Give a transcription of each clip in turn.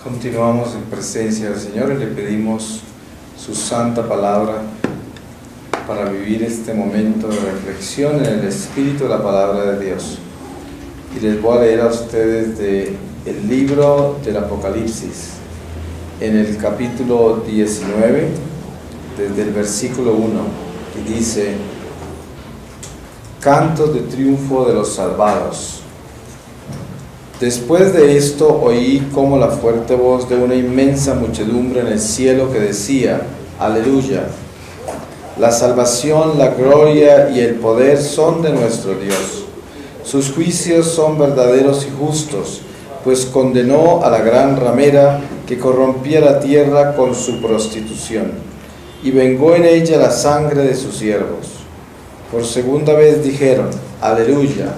Continuamos en presencia del Señor y le pedimos su santa palabra para vivir este momento de reflexión en el espíritu de la palabra de Dios. Y les voy a leer a ustedes del libro del Apocalipsis, en el capítulo 19, desde el versículo 1, y dice: Cantos de triunfo de los salvados. Después de esto oí como la fuerte voz de una inmensa muchedumbre en el cielo que decía: Aleluya, la salvación, la gloria y el poder son de nuestro Dios. Sus juicios son verdaderos y justos, pues condenó a la gran ramera que corrompía la tierra con su prostitución, y vengó en ella la sangre de sus siervos. Por segunda vez dijeron: Aleluya.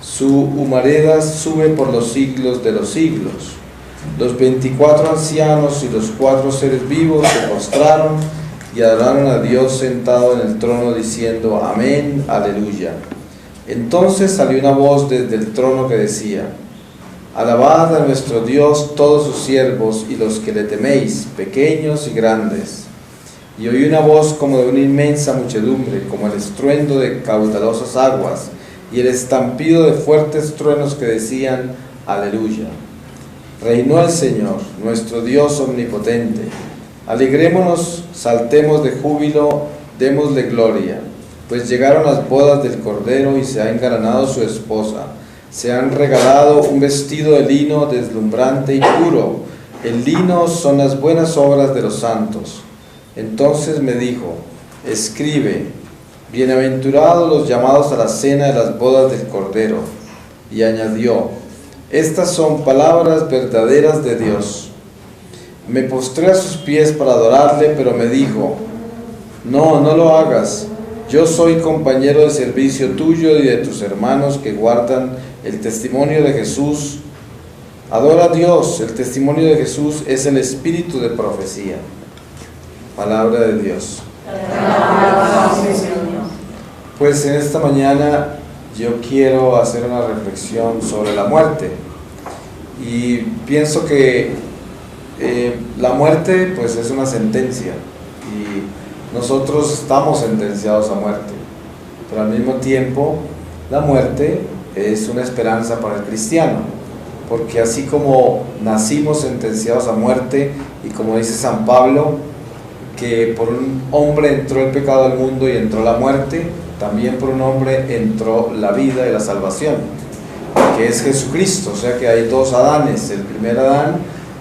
Su humareda sube por los siglos de los siglos. Los 24 ancianos y los 4 seres vivos se postraron y adoraron a Dios sentado en el trono, diciendo: Amén, aleluya. Entonces salió una voz desde el trono que decía: Alabad a nuestro Dios todos sus siervos y los que le teméis, pequeños y grandes. Y oí una voz como de una inmensa muchedumbre, como el estruendo de caudalosas aguas, y el estampido de fuertes truenos que decían: Aleluya. Reinó el Señor, nuestro Dios omnipotente. Alegrémonos, saltemos de júbilo, démosle gloria, pues llegaron las bodas del Cordero y se ha engalanado su esposa. Se han regalado un vestido de lino deslumbrante y puro. El lino son las buenas obras de los santos. Entonces me dijo: Escribe: Bienaventurados los llamados a la cena de las bodas del Cordero. Y añadió: Estas son palabras verdaderas de Dios. Me postré a sus pies para adorarle, pero me dijo: No, no lo hagas. Yo soy compañero de servicio tuyo y de tus hermanos que guardan el testimonio de Jesús. Adora a Dios. El testimonio de Jesús es el espíritu de profecía. Palabra de Dios. Pues en esta mañana yo quiero hacer una reflexión sobre la muerte, y pienso que la muerte pues es una sentencia y nosotros estamos sentenciados a muerte, pero al mismo tiempo la muerte es una esperanza para el cristiano, porque así como nacimos sentenciados a muerte, y como dice San Pablo, que por un hombre entró el pecado al mundo y entró la muerte, también por un hombre entró la vida y la salvación, que es Jesucristo. O sea que hay dos Adanes: el primer Adán,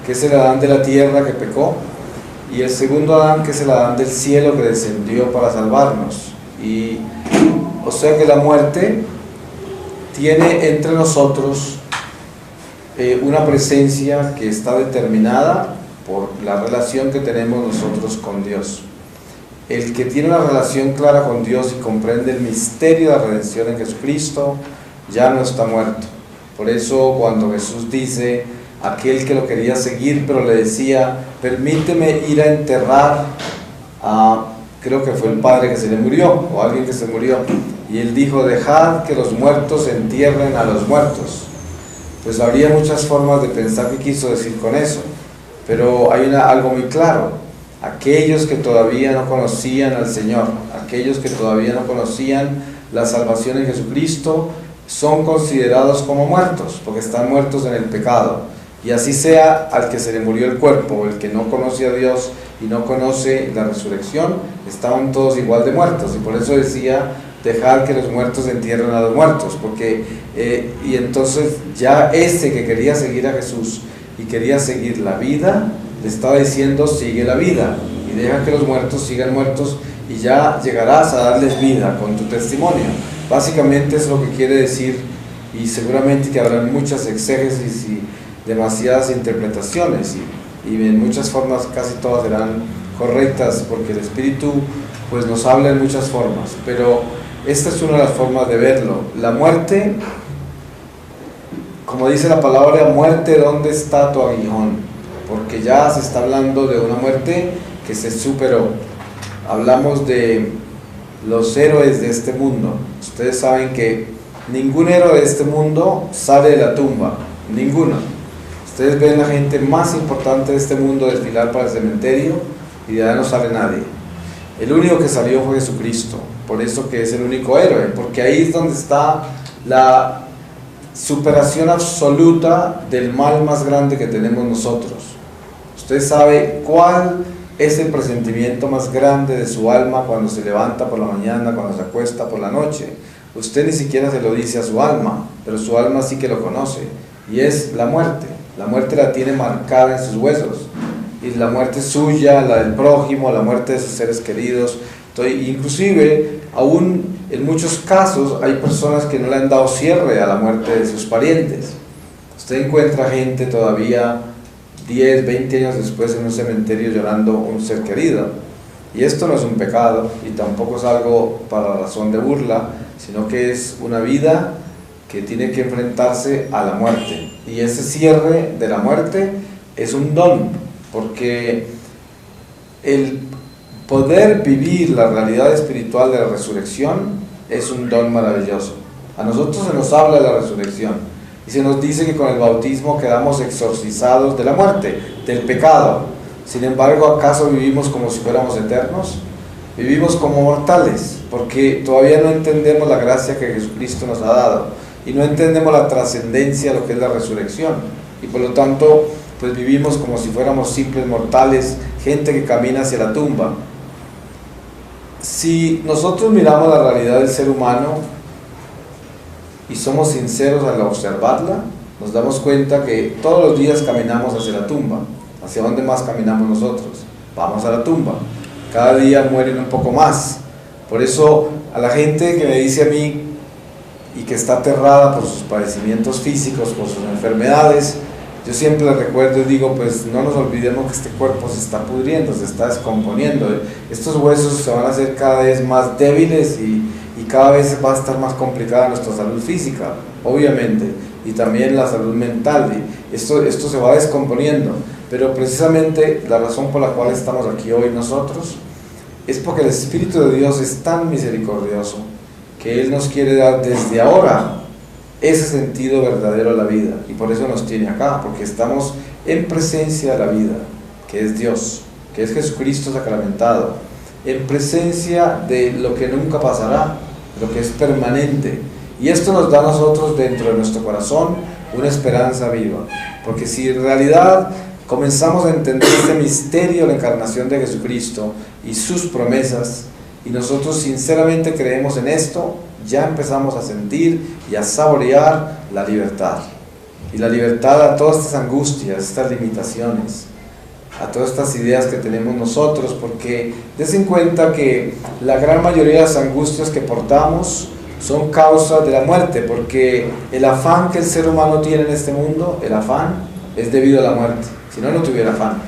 que es el Adán de la tierra que pecó, y el segundo Adán, que es el Adán del cielo que descendió para salvarnos. Y o sea que la muerte tiene entre nosotros una presencia que está determinada por la relación que tenemos nosotros con Dios. El que tiene una relación clara con Dios y comprende el misterio de la redención en Jesucristo, ya no está muerto. Por eso cuando Jesús dice, aquel que lo quería seguir, pero le decía: permíteme ir a enterrar a, creo que fue el padre que se le murió, o alguien que se murió, y él dijo: dejad que los muertos entierren a los muertos. Pues habría muchas formas de pensar qué quiso decir con eso, pero hay algo muy claro: aquellos que todavía no conocían al Señor, aquellos que todavía no conocían la salvación en Jesucristo, son considerados como muertos, porque están muertos en el pecado. Y así sea al que se le murió el cuerpo, el que no conoce a Dios y no conoce la resurrección, estaban todos igual de muertos. Y por eso decía: dejar que los muertos entierren a los muertos, porque y entonces ya ese que quería seguir a Jesús y quería seguir la vida, le estaba diciendo: sigue la vida y deja que los muertos sigan muertos, y ya llegarás a darles vida con tu testimonio. Básicamente es lo que quiere decir, y seguramente que habrá muchas exégesis y demasiadas interpretaciones, y en muchas formas casi todas serán correctas, porque el Espíritu pues nos habla en muchas formas, pero esta es una de las formas de verlo. La muerte, como dice la palabra: muerte, ¿dónde está tu aguijón? Porque ya se está hablando de una muerte que se superó. Hablamos de los héroes de este mundo. Ustedes saben que ningún héroe de este mundo sale de la tumba, ninguno. Ustedes ven la gente más importante de este mundo desfilar para el cementerio y de ahí no sale nadie. El único que salió fue Jesucristo, por eso que es el único héroe, porque ahí es donde está la superación absoluta del mal más grande que tenemos nosotros. Usted sabe cuál es el presentimiento más grande de su alma cuando se levanta por la mañana, cuando se acuesta por la noche. Usted ni siquiera se lo dice a su alma, pero su alma sí que lo conoce, y es la muerte. La muerte la tiene marcada en sus huesos, y la muerte suya, la del prójimo, la muerte de sus seres queridos. Inclusive, aún en muchos casos, hay personas que no le han dado cierre a la muerte de sus parientes. Usted encuentra gente todavía 10, 20 años después en un cementerio llorando un ser querido. Y esto no es un pecado, y tampoco es algo para razón de burla, sino que es una vida que tiene que enfrentarse a la muerte. Y ese cierre de la muerte es un don, porque el poder vivir la realidad espiritual de la resurrección es un don maravilloso. A nosotros se nos habla de la resurrección y se nos dice que con el bautismo quedamos exorcizados de la muerte, del pecado. Sin embargo, ¿acaso vivimos como si fuéramos eternos? Vivimos como mortales, porque todavía no entendemos la gracia que Jesucristo nos ha dado y no entendemos la trascendencia de lo que es la resurrección, y por lo tanto pues vivimos como si fuéramos simples mortales, gente que camina hacia la tumba. Si nosotros miramos la realidad del ser humano y somos sinceros al observarla, nos damos cuenta que todos los días caminamos hacia la tumba. ¿Hacia dónde más caminamos nosotros? Vamos a la tumba. Cada día mueren un poco más. Por eso a la gente que me dice a mí y que está aterrada por sus padecimientos físicos, por sus enfermedades, yo siempre les recuerdo y digo, pues no nos olvidemos que este cuerpo se está pudriendo, se está descomponiendo. Estos huesos se van a hacer cada vez más débiles y cada vez va a estar más complicada nuestra salud física, obviamente, y también la salud mental. Y esto se va descomponiendo, pero precisamente la razón por la cual estamos aquí hoy nosotros es porque el Espíritu de Dios es tan misericordioso que Él nos quiere dar desde ahora ese sentido verdadero a la vida, y por eso nos tiene acá, porque estamos en presencia de la vida, que es Dios, que es Jesucristo sacramentado, en presencia de lo que nunca pasará, lo que es permanente, y esto nos da a nosotros dentro de nuestro corazón una esperanza viva, porque si en realidad comenzamos a entender este misterio de la encarnación de Jesucristo y sus promesas, y nosotros sinceramente creemos en esto, ya empezamos a sentir y a saborear la libertad. Y la libertad a todas estas angustias, estas limitaciones, a todas estas ideas que tenemos nosotros, porque den cuenta que la gran mayoría de las angustias que portamos son causas de la muerte, porque el afán que el ser humano tiene en este mundo, el afán, es debido a la muerte. Si no, no tuviera afán.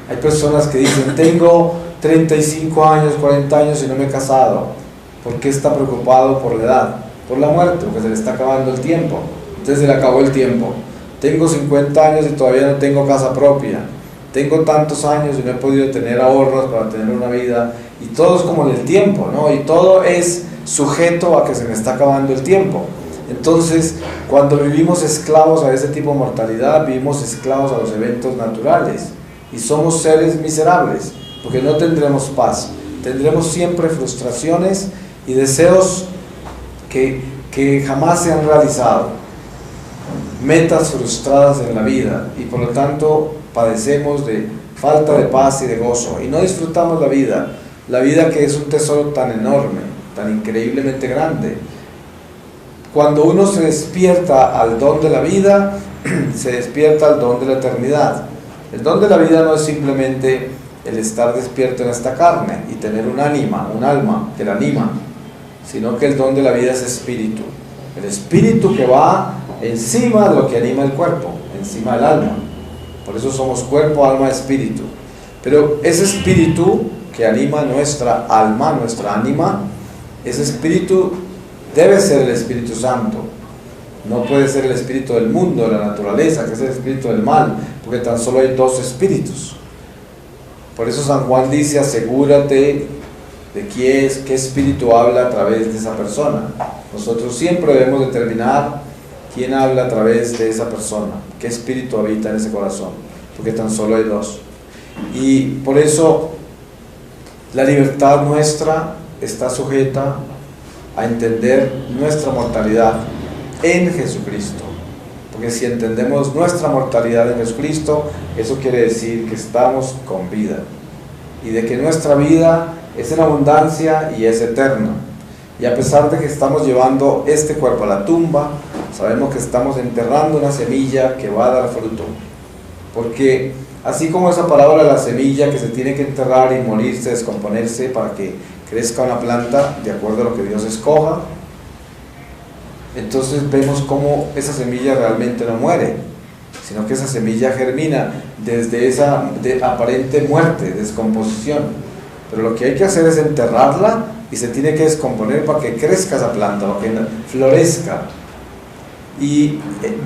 Hay personas que dicen, tengo 35 años, 40 años y no me he casado. ¿Por qué está preocupado por la edad? Por la muerte, porque se le está acabando el tiempo. Entonces se le acabó el tiempo. Tengo 50 años y todavía no tengo casa propia. Tengo tantos años y no he podido tener ahorros para tener una vida. Y todo es como en el tiempo, ¿no? Y todo es sujeto a que se me está acabando el tiempo. Entonces, cuando vivimos esclavos a ese tipo de mortalidad, vivimos esclavos a los eventos naturales. Y somos seres miserables, porque no tendremos paz. Tendremos siempre frustraciones y deseos que jamás se han realizado, metas frustradas en la vida, y por lo tanto padecemos de falta de paz y de gozo, y no disfrutamos la vida que es un tesoro tan enorme, tan increíblemente grande. Cuando uno se despierta al don de la vida, se despierta al don de la eternidad. El don de la vida no es simplemente el estar despierto en esta carne y tener un ánima, un alma que la anima, sino que el don de la vida es espíritu, el espíritu que va encima de lo que anima el cuerpo, encima del alma. Por eso somos cuerpo, alma, espíritu. Pero ese espíritu que anima nuestra alma, nuestra ánima, ese espíritu debe ser el Espíritu Santo. No puede ser el espíritu del mundo, de la naturaleza, que es el espíritu del mal, porque tan solo hay dos espíritus. Por eso San Juan dice, asegúrate de qué espíritu habla a través de esa persona. Nosotros siempre debemos determinar ¿quién habla a través de esa persona? ¿Qué espíritu habita en ese corazón? Porque tan solo hay dos. Y por eso la libertad nuestra está sujeta a entender nuestra mortalidad en Jesucristo. Porque si entendemos nuestra mortalidad en Jesucristo, eso quiere decir que estamos con vida. Y de que nuestra vida es en abundancia y es eterna. Y a pesar de que estamos llevando este cuerpo a la tumba, sabemos que estamos enterrando una semilla que va a dar fruto. Porque así como esa parábola de la semilla que se tiene que enterrar y morirse, descomponerse para que crezca una planta de acuerdo a lo que Dios escoja, entonces vemos cómo esa semilla realmente no muere, sino que esa semilla germina desde esa aparente muerte, descomposición. Pero lo que hay que hacer es enterrarla y se tiene que descomponer para que crezca esa planta, para que florezca. Y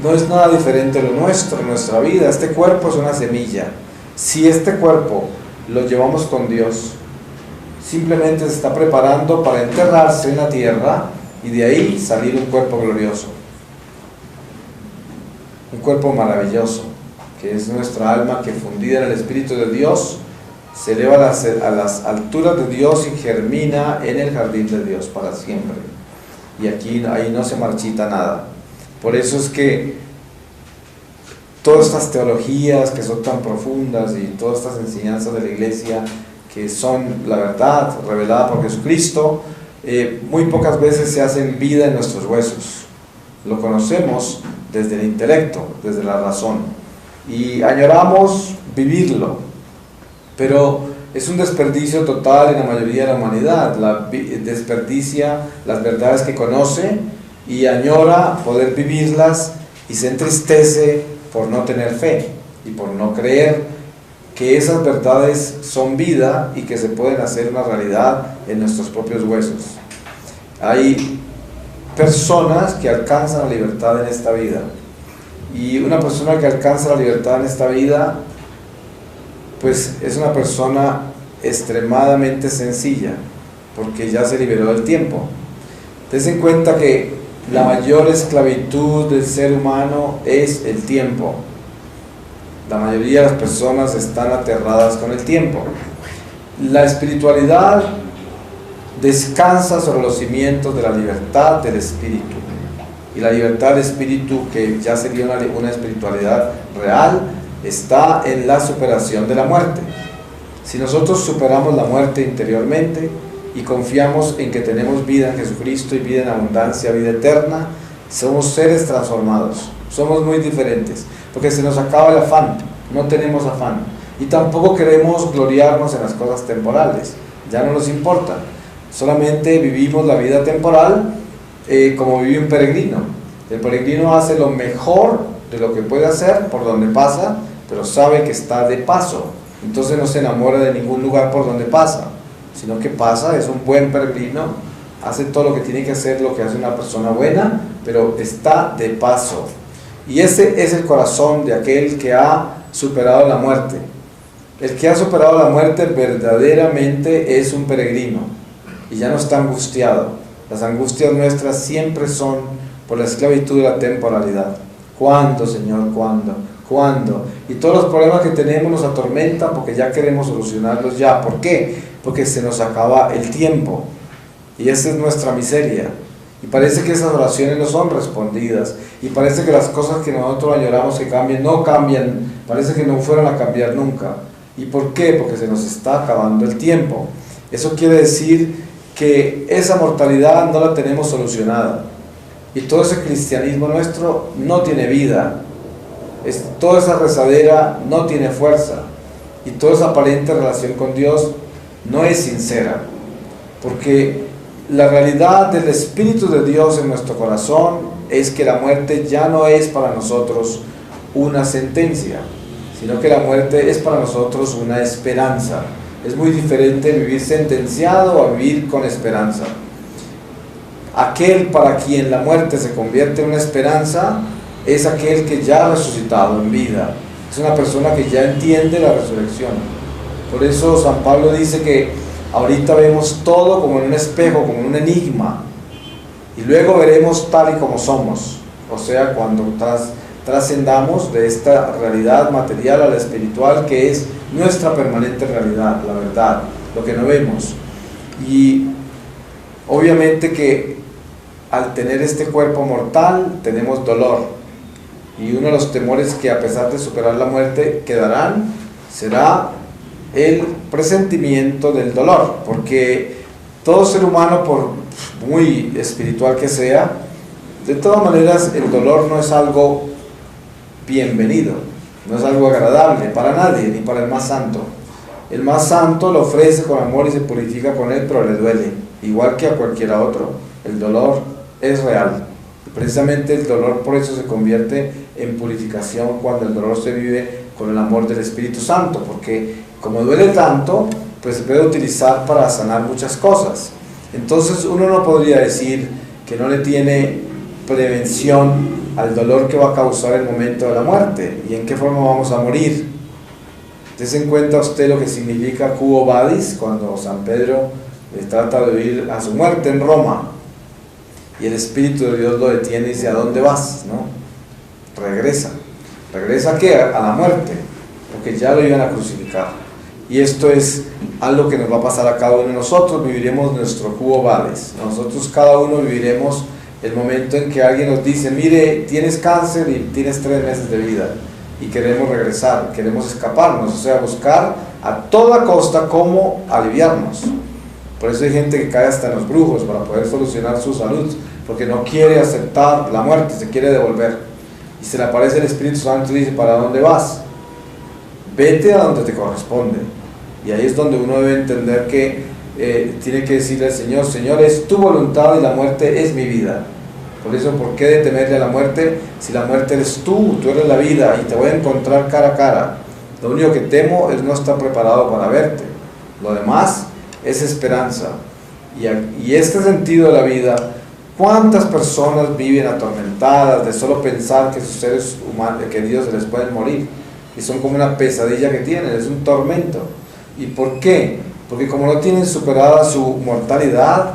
no es nada diferente lo nuestro, nuestra vida. Este cuerpo es una semilla. Si este cuerpo lo llevamos con Dios, simplemente se está preparando para enterrarse en la tierra y de ahí salir un cuerpo glorioso, un cuerpo maravilloso, que es nuestra alma que fundida en el Espíritu de Dios se eleva a las alturas de Dios y germina en el jardín de Dios para siempre. Y ahí no se marchita nada. Por eso es que todas estas teologías que son tan profundas y todas estas enseñanzas de la iglesia que son la verdad revelada por Jesucristo, muy pocas veces se hacen vida en nuestros huesos. Lo conocemos desde el intelecto, desde la razón, y añoramos vivirlo, pero es un desperdicio total en la mayoría de la humanidad. Desperdicia las verdades que conoce y añora poder vivirlas y se entristece por no tener fe y por no creer que esas verdades son vida y que se pueden hacer una realidad en nuestros propios huesos. Hay personas que alcanzan la libertad en esta vida, y una persona que alcanza la libertad en esta vida pues es una persona extremadamente sencilla, porque ya se liberó del tiempo. Ten en cuenta que la mayor esclavitud del ser humano es el tiempo. La mayoría de las personas están aterradas con el tiempo. La espiritualidad descansa sobre los cimientos de la libertad del espíritu. Y la libertad del espíritu, que ya sería una espiritualidad real, está en la superación de la muerte. Si nosotros superamos la muerte interiormente y confiamos en que tenemos vida en Jesucristo y vida en abundancia, vida eterna, somos seres transformados, somos muy diferentes, porque se nos acaba el afán, no tenemos afán, y tampoco queremos gloriarnos en las cosas temporales, ya no nos importa, solamente vivimos la vida temporal como vive un peregrino. El peregrino hace lo mejor de lo que puede hacer por donde pasa, pero sabe que está de paso, entonces no se enamora de ningún lugar por donde pasa, sino que pasa, es un buen peregrino, hace todo lo que tiene que hacer, lo que hace una persona buena, pero está de paso. Y ese es el corazón de aquel que ha superado la muerte. El que ha superado la muerte verdaderamente es un peregrino y ya no está angustiado. Las angustias nuestras siempre son por la esclavitud de la temporalidad. ¿Cuándo, Señor? ¿Cuándo? ¿Cuándo? Y todos los problemas que tenemos nos atormentan porque ya queremos solucionarlos ya. ¿Por qué? Porque se nos acaba el tiempo. Y esa es nuestra miseria. Y parece que esas oraciones no son respondidas. Y parece que las cosas que nosotros añoramos que cambien, no cambian. Parece que no fueran a cambiar nunca. ¿Y por qué? Porque se nos está acabando el tiempo. Eso quiere decir que esa mortalidad no la tenemos solucionada. Y todo ese cristianismo nuestro no tiene vida. Toda esa rezadera no tiene fuerza. Y toda esa aparente relación con Dios no es sincera. Porque la realidad del Espíritu de Dios en nuestro corazón es que la muerte ya no es para nosotros una sentencia, sino que la muerte es para nosotros una esperanza. Es muy diferente vivir sentenciado a vivir con esperanza. Aquel para quien la muerte se convierte en una esperanza es aquel que ya ha resucitado en vida. Es una persona que ya entiende la resurrección. Por eso San Pablo dice que ahorita vemos todo como en un espejo, como en un enigma, y luego veremos tal y como somos. o sea, cuando trascendamos de esta realidad material a la espiritual, que es nuestra permanente realidad, la verdad, lo que no vemos. Y obviamente que al tener este cuerpo mortal tenemos dolor, y uno de los temores que, a pesar de superar la muerte, quedarán será el presentimiento del dolor, porque todo ser humano, por muy espiritual que sea, de todas maneras el dolor no es algo bienvenido, no es algo agradable para nadie, ni para el más santo. El más santo lo ofrece con amor y se purifica con él, pero le duele, igual que a cualquiera otro. El dolor es real, y precisamente el dolor por eso se convierte en purificación cuando el dolor se vive con el amor del Espíritu Santo, porque como duele tanto, pues se puede utilizar para sanar muchas cosas. Entonces uno no podría decir que no le tiene prevención al dolor que va a causar el momento de la muerte y en qué forma vamos a morir. Dese en cuenta usted lo que significa quo vadis, cuando San Pedro trata de ir a su muerte en Roma y el Espíritu de Dios lo detiene y dice: ¿a dónde vas? ¿No? Regresa. ¿Regresa a qué? A la muerte, porque ya lo iban a crucificar. Y esto es algo que nos va a pasar a cada uno de nosotros. Viviremos nuestro quo vadis. Nosotros cada uno viviremos el momento en que alguien nos dice: mire, tienes cáncer y tienes 3 meses de vida, y queremos regresar, queremos escaparnos, o sea, buscar a toda costa cómo aliviarnos. Por eso hay gente que cae hasta en los brujos para poder solucionar su salud, porque no quiere aceptar la muerte, se quiere devolver. Y se le aparece el Espíritu Santo y dice: ¿para dónde vas? Vete a donde te corresponde. Y ahí es donde uno debe entender que tiene que decirle al Señor: Señor, es tu voluntad y la muerte es mi vida. Por eso, ¿por qué de temerle a la muerte? Si la muerte eres tú eres la vida, y te voy a encontrar cara a cara. Lo único que temo es no estar preparado para verte. Lo demás es esperanza. Y este sentido de la vida, ¿cuántas personas viven atormentadas de solo pensar que sus seres humanos, queridos, se les pueden morir? Y son como una pesadilla que tienen, es un tormento. ¿Y por qué? Porque como no tienen superada su mortalidad,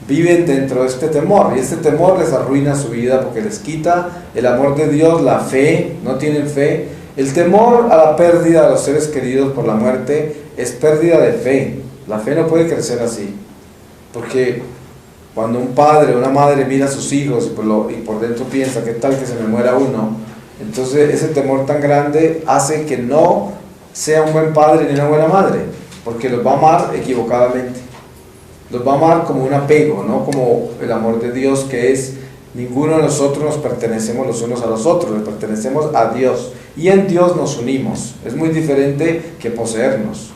viven dentro de este temor, y este temor les arruina su vida porque les quita el amor de Dios, la fe, no tienen fe. El temor a la pérdida de los seres queridos por la muerte es pérdida de fe. La fe no puede crecer así, porque cuando un padre o una madre mira a sus hijos y por dentro piensa: ¿qué tal que se me muera uno? Entonces ese temor tan grande hace que no sea un buen padre ni una buena madre, porque los va a amar equivocadamente. Los va a amar como un apego, no como el amor de Dios, que es: ninguno de nosotros nos pertenecemos los unos a los otros, le pertenecemos a Dios, y en Dios nos unimos. Es muy diferente que poseernos.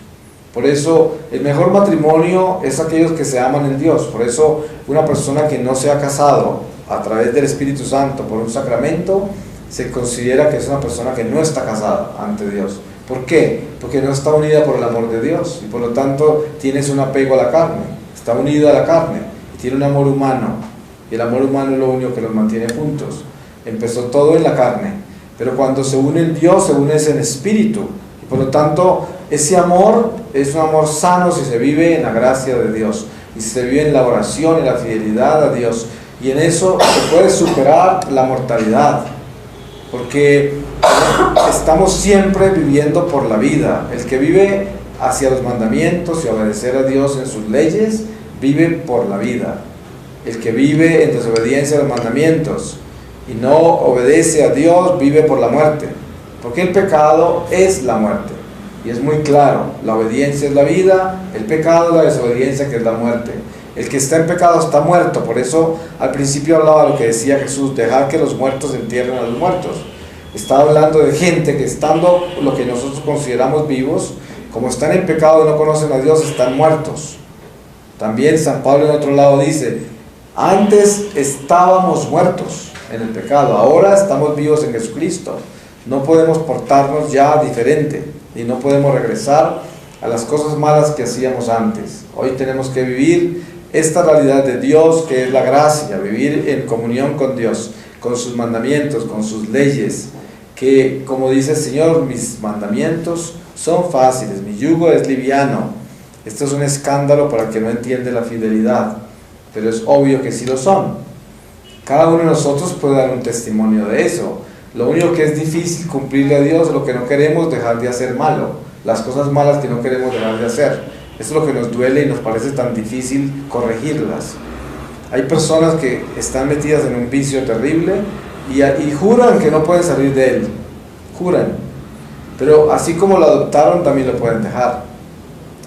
Por eso el mejor matrimonio es aquellos que se aman en Dios. Por eso una persona que no se ha casado a través del Espíritu Santo por un sacramento se considera que es una persona que no está casada ante Dios. ¿Por qué? Porque no está unida por el amor de Dios, y por lo tanto tienes un apego a la carne. Está unido a la carne y tiene un amor humano, y el amor humano es lo único que los mantiene juntos. Empezó todo en la carne, pero cuando se une en Dios, se une en espíritu, y por lo tanto ese amor es un amor sano si se vive en la gracia de Dios, y si se vive en la oración y la fidelidad a Dios, y en eso se puede superar la mortalidad, porque estamos siempre viviendo por la vida. El que vive hacia los mandamientos y obedecer a Dios en sus leyes, vive por la vida. El que vive en desobediencia a los mandamientos y no obedece a Dios, vive por la muerte, porque el pecado es la muerte, y es muy claro: la obediencia es la vida, el pecado es la desobediencia, que es la muerte. El que está en pecado está muerto. Por eso al principio hablaba de lo que decía Jesús: dejar que los muertos entierren a los muertos. Está hablando de gente que, estando lo que nosotros consideramos vivos, como están en pecado y no conocen a Dios, están muertos. También San Pablo en otro lado dice: antes estábamos muertos en el pecado, ahora estamos vivos en Jesucristo. No podemos portarnos ya diferente, y no podemos regresar a las cosas malas que hacíamos antes. Hoy tenemos que vivir esta realidad de Dios, que es la gracia, vivir en comunión con Dios, con sus mandamientos, con sus leyes, que, como dice el Señor: mis mandamientos son fáciles, mi yugo es liviano. Esto es un escándalo para el que no entiende la fidelidad, pero es obvio que sí lo son. Cada uno de nosotros puede dar un testimonio de eso. Lo único que es difícil cumplirle a Dios, lo que no queremos dejar de hacer malo, las cosas malas que no queremos dejar de hacer. Eso es lo que nos duele y nos parece tan difícil corregirlas. Hay personas que están metidas en un vicio terrible y juran que no pueden salir de él. Juran. Pero así como lo adoptaron, también lo pueden dejar.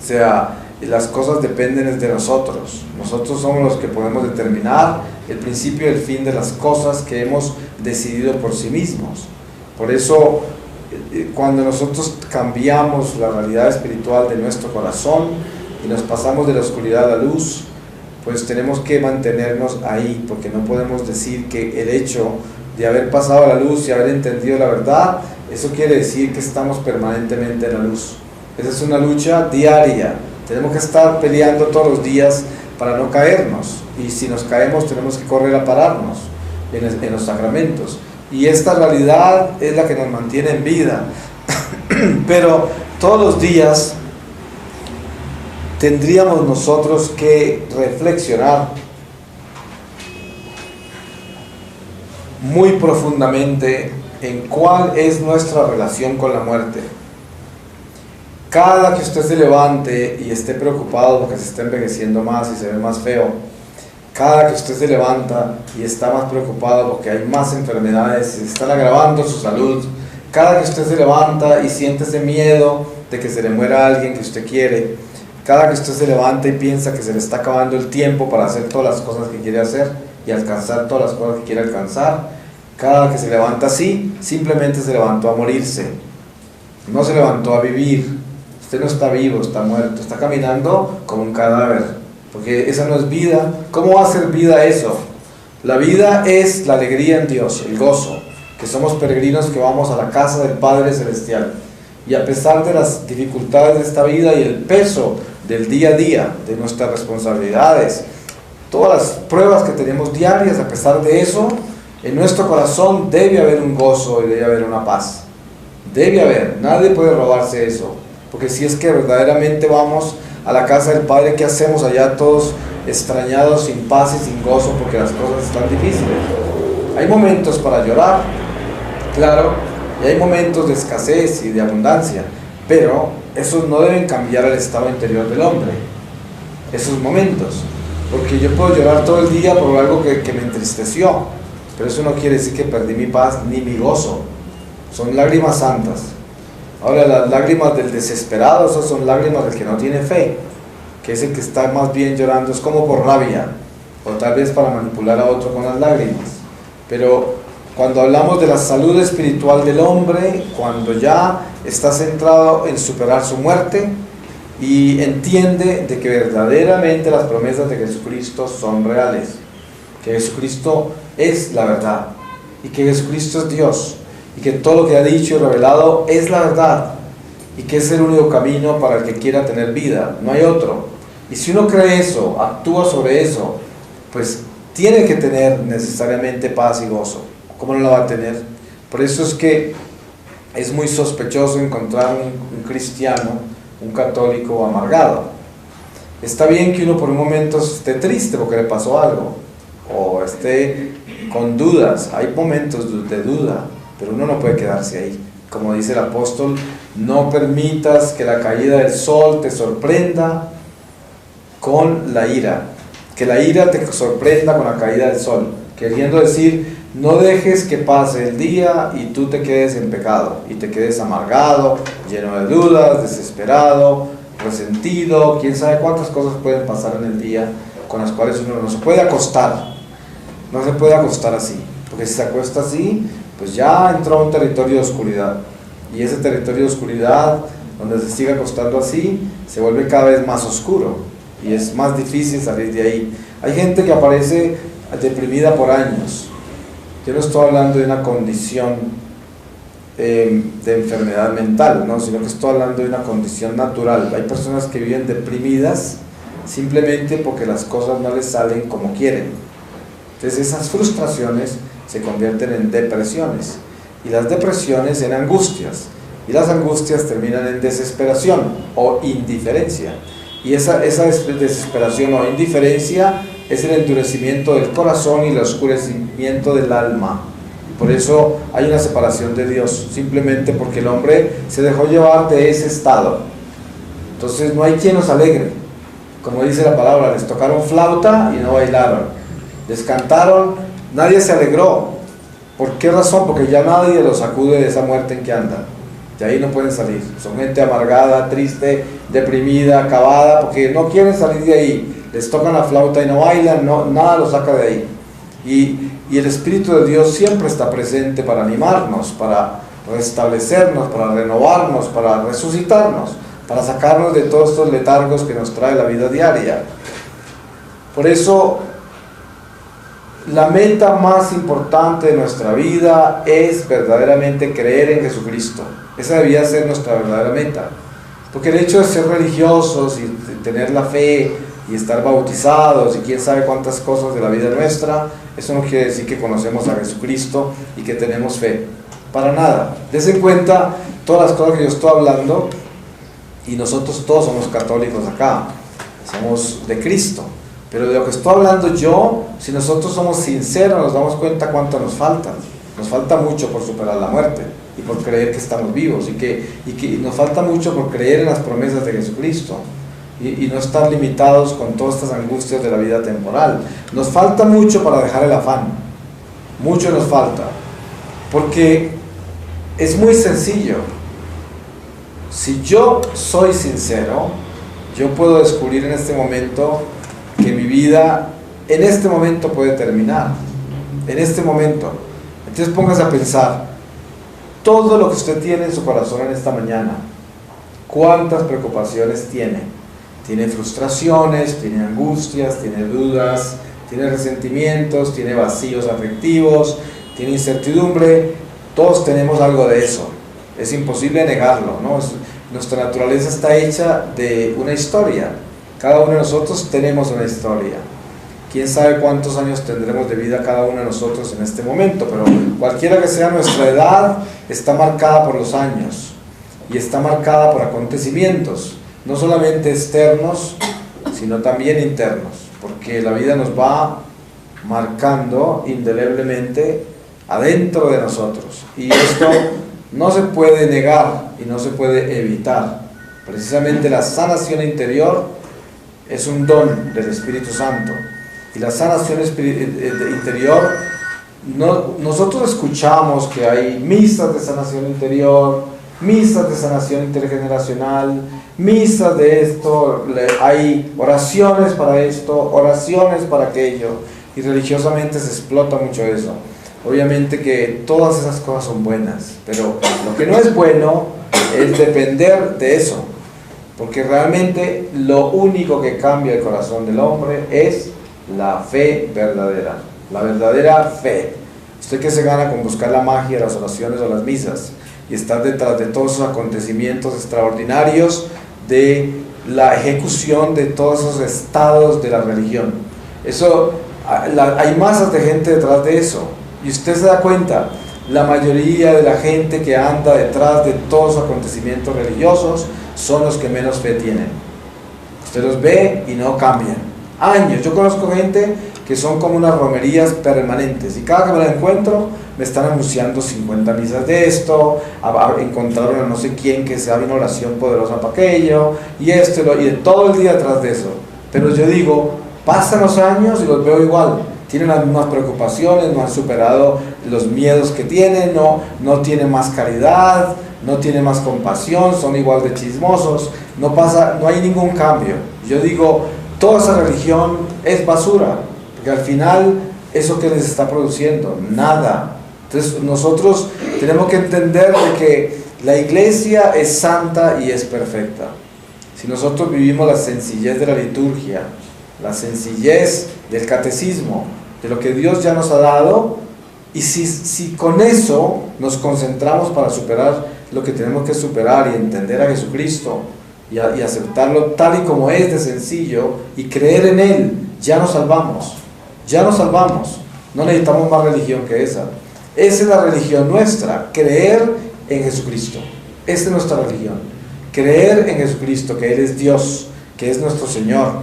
O sea, las cosas dependen de nosotros. Nosotros somos los que podemos determinar el principio y el fin de las cosas que hemos decidido por sí mismos. Por eso, cuando nosotros cambiamos la realidad espiritual de nuestro corazón y nos pasamos de la oscuridad a la luz, pues tenemos que mantenernos ahí, porque no podemos decir que el hecho de haber pasado a la luz y haber entendido la verdad, eso quiere decir que estamos permanentemente en la luz. Esa es una lucha diaria. Tenemos que estar peleando todos los días para no caernos, y si nos caemos tenemos que correr a pararnos en los sacramentos, y esta realidad es la que nos mantiene en vida. Pero todos los días tendríamos nosotros que reflexionar muy profundamente en cuál es nuestra relación con la muerte. Cada que usted se levante y esté preocupado porque se está envejeciendo más y se ve más feo, cada que usted se levanta y está más preocupado porque hay más enfermedades y se están agravando su salud, cada que usted se levanta y siente ese miedo de que se le muera alguien que usted quiere, cada que usted se levanta y piensa que se le está acabando el tiempo para hacer todas las cosas que quiere hacer y alcanzar todas las cosas que quiere alcanzar, cada que se levanta así, simplemente se levantó a morirse, no se levantó a vivir. Usted no está vivo, está muerto, está caminando como un cadáver, porque esa no es vida. ¿Cómo va a ser vida eso? La vida es la alegría en Dios, el gozo, que somos peregrinos que vamos a la casa del Padre Celestial, y a pesar de las dificultades de esta vida y el peso del día a día, de nuestras responsabilidades, todas las pruebas que tenemos diarias, a pesar de eso, en nuestro corazón debe haber un gozo y debe haber una paz. Debe haber, nadie puede robarse eso. Porque si es que verdaderamente vamos a la casa del Padre, ¿qué hacemos allá todos extrañados, sin paz y sin gozo, porque las cosas están difíciles? Hay momentos para llorar, claro, y hay momentos de escasez y de abundancia, pero esos no deben cambiar el estado interior del hombre, esos momentos, porque yo puedo llorar todo el día por algo que me entristeció, pero eso no quiere decir que perdí mi paz ni mi gozo. Son lágrimas santas. Ahora, las lágrimas del desesperado, esas son lágrimas del que no tiene fe, que es el que está más bien llorando, es como por rabia, o tal vez para manipular a otro con las lágrimas. Pero cuando hablamos de la salud espiritual del hombre, cuando ya está centrado en superar su muerte y entiende de que verdaderamente las promesas de Jesucristo son reales, que Jesucristo es la verdad, y que Jesucristo es Dios, y que todo lo que ha dicho y revelado es la verdad, y que es el único camino para el que quiera tener vida, no hay otro. Y si uno cree eso, actúa sobre eso, pues tiene que tener necesariamente paz y gozo. ¿Cómo no la va a tener? Por eso es que es muy sospechoso encontrar un cristiano, un católico amargado. Está bien que uno por un momento esté triste porque le pasó algo, o esté con dudas, hay momentos de duda, pero uno no puede quedarse ahí. Como dice el apóstol, no permitas que la caída del sol te sorprenda con la ira, que la ira te sorprenda con la caída del sol, queriendo decir, no dejes que pase el día y tú te quedes en pecado, y te quedes amargado, lleno de dudas, desesperado, resentido, quién sabe cuántas cosas pueden pasar en el día con las cuales uno no se puede acostar, no se puede acostar así, porque si se acuesta así, pues ya entró a un territorio de oscuridad, y ese territorio de oscuridad, donde se sigue acostando así, se vuelve cada vez más oscuro, y es más difícil salir de ahí. Hay gente que aparece deprimida por años. Yo no estoy hablando de una condición de enfermedad mental, ¿no? Sino que estoy hablando de una condición natural. Hay personas que viven deprimidas simplemente porque las cosas no les salen como quieren. Entonces esas frustraciones se convierten en depresiones, y las depresiones en angustias, y las angustias terminan en desesperación o indiferencia, y esa desesperación o indiferencia es el endurecimiento del corazón y el oscurecimiento del alma. Por eso hay una separación de Dios, simplemente porque el hombre se dejó llevar de ese estado. Entonces no hay quien nos alegre. Como dice la palabra, les tocaron flauta y no bailaron. Les cantaron, nadie se alegró. ¿Por qué razón? Porque ya nadie los sacude de esa muerte en que andan. De ahí no pueden salir. Son gente amargada, triste, deprimida, acabada, porque no quieren salir de ahí. Les tocan la flauta y no bailan, no, nada los saca de ahí. Y el Espíritu de Dios siempre está presente para animarnos, para restablecernos, para renovarnos, para resucitarnos, para sacarnos de todos estos letargos que nos trae la vida diaria. Por eso, la meta más importante de nuestra vida es verdaderamente creer en Jesucristo. Esa debía ser nuestra verdadera meta. Porque el hecho de ser religiosos y de tener la fe y estar bautizados y quién sabe cuántas cosas de la vida nuestra, eso no quiere decir que conocemos a Jesucristo y que tenemos fe. Para nada. Des en cuenta todas las cosas que yo estoy hablando, y nosotros todos somos católicos acá, somos de Cristo. Pero de lo que estoy hablando yo, si nosotros somos sinceros, nos damos cuenta cuánto nos falta. Nos falta mucho por superar la muerte y por creer que estamos vivos, y que nos falta mucho por creer en las promesas de Jesucristo y no estar limitados con todas estas angustias de la vida temporal. Nos falta mucho para dejar el afán, mucho nos falta, porque es muy sencillo. Si yo soy sincero, yo puedo descubrir en este momento que mi vida en este momento puede terminar, en este momento. Entonces póngase a pensar, todo lo que usted tiene en su corazón en esta mañana, ¿cuántas preocupaciones tiene? Tiene frustraciones, tiene angustias, tiene dudas, tiene resentimientos, tiene vacíos afectivos, tiene incertidumbre. Todos tenemos algo de eso, es imposible negarlo, ¿no? Nuestra naturaleza está hecha de una historia. Cada uno de nosotros tenemos una historia. Quién sabe cuántos años tendremos de vida cada uno de nosotros en este momento, pero cualquiera que sea nuestra edad, está marcada por los años y está marcada por acontecimientos, no solamente externos, sino también internos, porque la vida nos va marcando indeleblemente adentro de nosotros, y esto no se puede negar y no se puede evitar. Precisamente la sanación interior es un don del Espíritu Santo, y la sanación interior, nosotros escuchamos que hay misas de sanación interior, misas de sanación intergeneracional, misas de esto, hay oraciones para esto, oraciones para aquello, y religiosamente se explota mucho eso. Obviamente que todas esas cosas son buenas, pero lo que no es bueno es depender de eso, porque realmente lo único que cambia el corazón del hombre es la fe verdadera, la verdadera fe. ¿Usted qué se gana con buscar la magia, las oraciones o las misas y estar detrás de todos esos acontecimientos extraordinarios de la ejecución de todos esos estados de la religión? Eso, hay masas de gente detrás de eso, y usted se da cuenta, la mayoría de la gente que anda detrás de todos los acontecimientos religiosos son los que menos fe tienen. Usted los ve y no cambian. Años, yo conozco gente que son como unas romerías permanentes, y cada que me la encuentro me están anunciando 50 misas de esto, encontraron a no sé quién que sabe una oración poderosa para aquello, y esto y de todo el día detrás de eso. Pero yo digo, pasan los años y los veo igual, tienen las mismas preocupaciones, no han superado los miedos que tienen, no tienen más caridad, no tienen más compasión, son igual de chismosos, no hay ningún cambio. Yo digo, toda esa religión es basura, porque al final, ¿eso qué les está produciendo? Nada. Entonces nosotros tenemos que entender de que la iglesia es santa y es perfecta. Si nosotros vivimos la sencillez de la liturgia, la sencillez del catecismo, de lo que Dios ya nos ha dado, y si con eso nos concentramos para superar lo que tenemos que superar y entender a Jesucristo, y aceptarlo tal y como es de sencillo, y creer en Él, ya nos salvamos, no necesitamos más religión que esa. Esa es la religión nuestra, creer en Jesucristo. Esa es nuestra religión, creer en Jesucristo, que Él es Dios, que es nuestro Señor,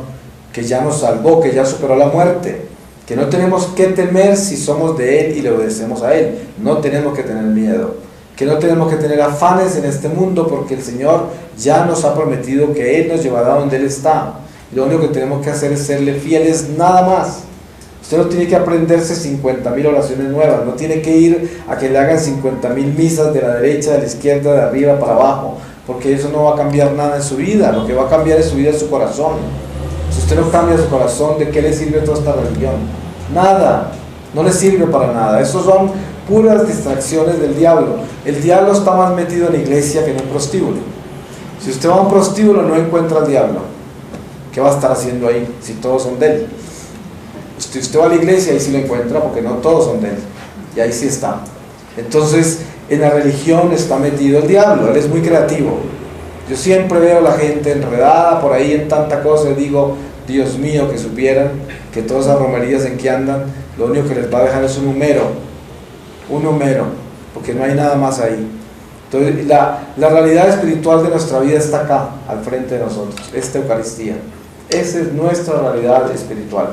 que ya nos salvó, que ya superó la muerte, que no tenemos que temer si somos de Él y le obedecemos a Él. No tenemos que tener miedo, que no tenemos que tener afanes en este mundo, porque el Señor ya nos ha prometido que Él nos llevará donde Él está. Y lo único que tenemos que hacer es serle fieles, nada más. Usted no tiene que aprenderse 50.000 oraciones nuevas, no tiene que ir a que le hagan 50.000 misas de la derecha, de la izquierda, de arriba para abajo, porque eso no va a cambiar nada en su vida. Lo que va a cambiar en su vida es su corazón. Si usted no cambia su corazón, ¿de qué le sirve toda esta religión? Nada, no le sirve para nada. Esos son puras distracciones del diablo. El diablo está más metido en la iglesia que en un prostíbulo. Si usted va a un prostíbulo, no encuentra al diablo. ¿Qué va a estar haciendo ahí si todos son de él? Si usted va a la iglesia, ahí sí lo encuentra, porque no todos son de él, y ahí sí está. Entonces, en la religión está metido el diablo, él es muy creativo. Yo siempre veo a la gente enredada por ahí en tanta cosa y digo, Dios mío, que supieran que todas esas romerías en que andan, lo único que les va a dejar es un número, porque no hay nada más ahí. Entonces, la realidad espiritual de nuestra vida está acá, al frente de nosotros, esta Eucaristía. Esa es nuestra realidad espiritual.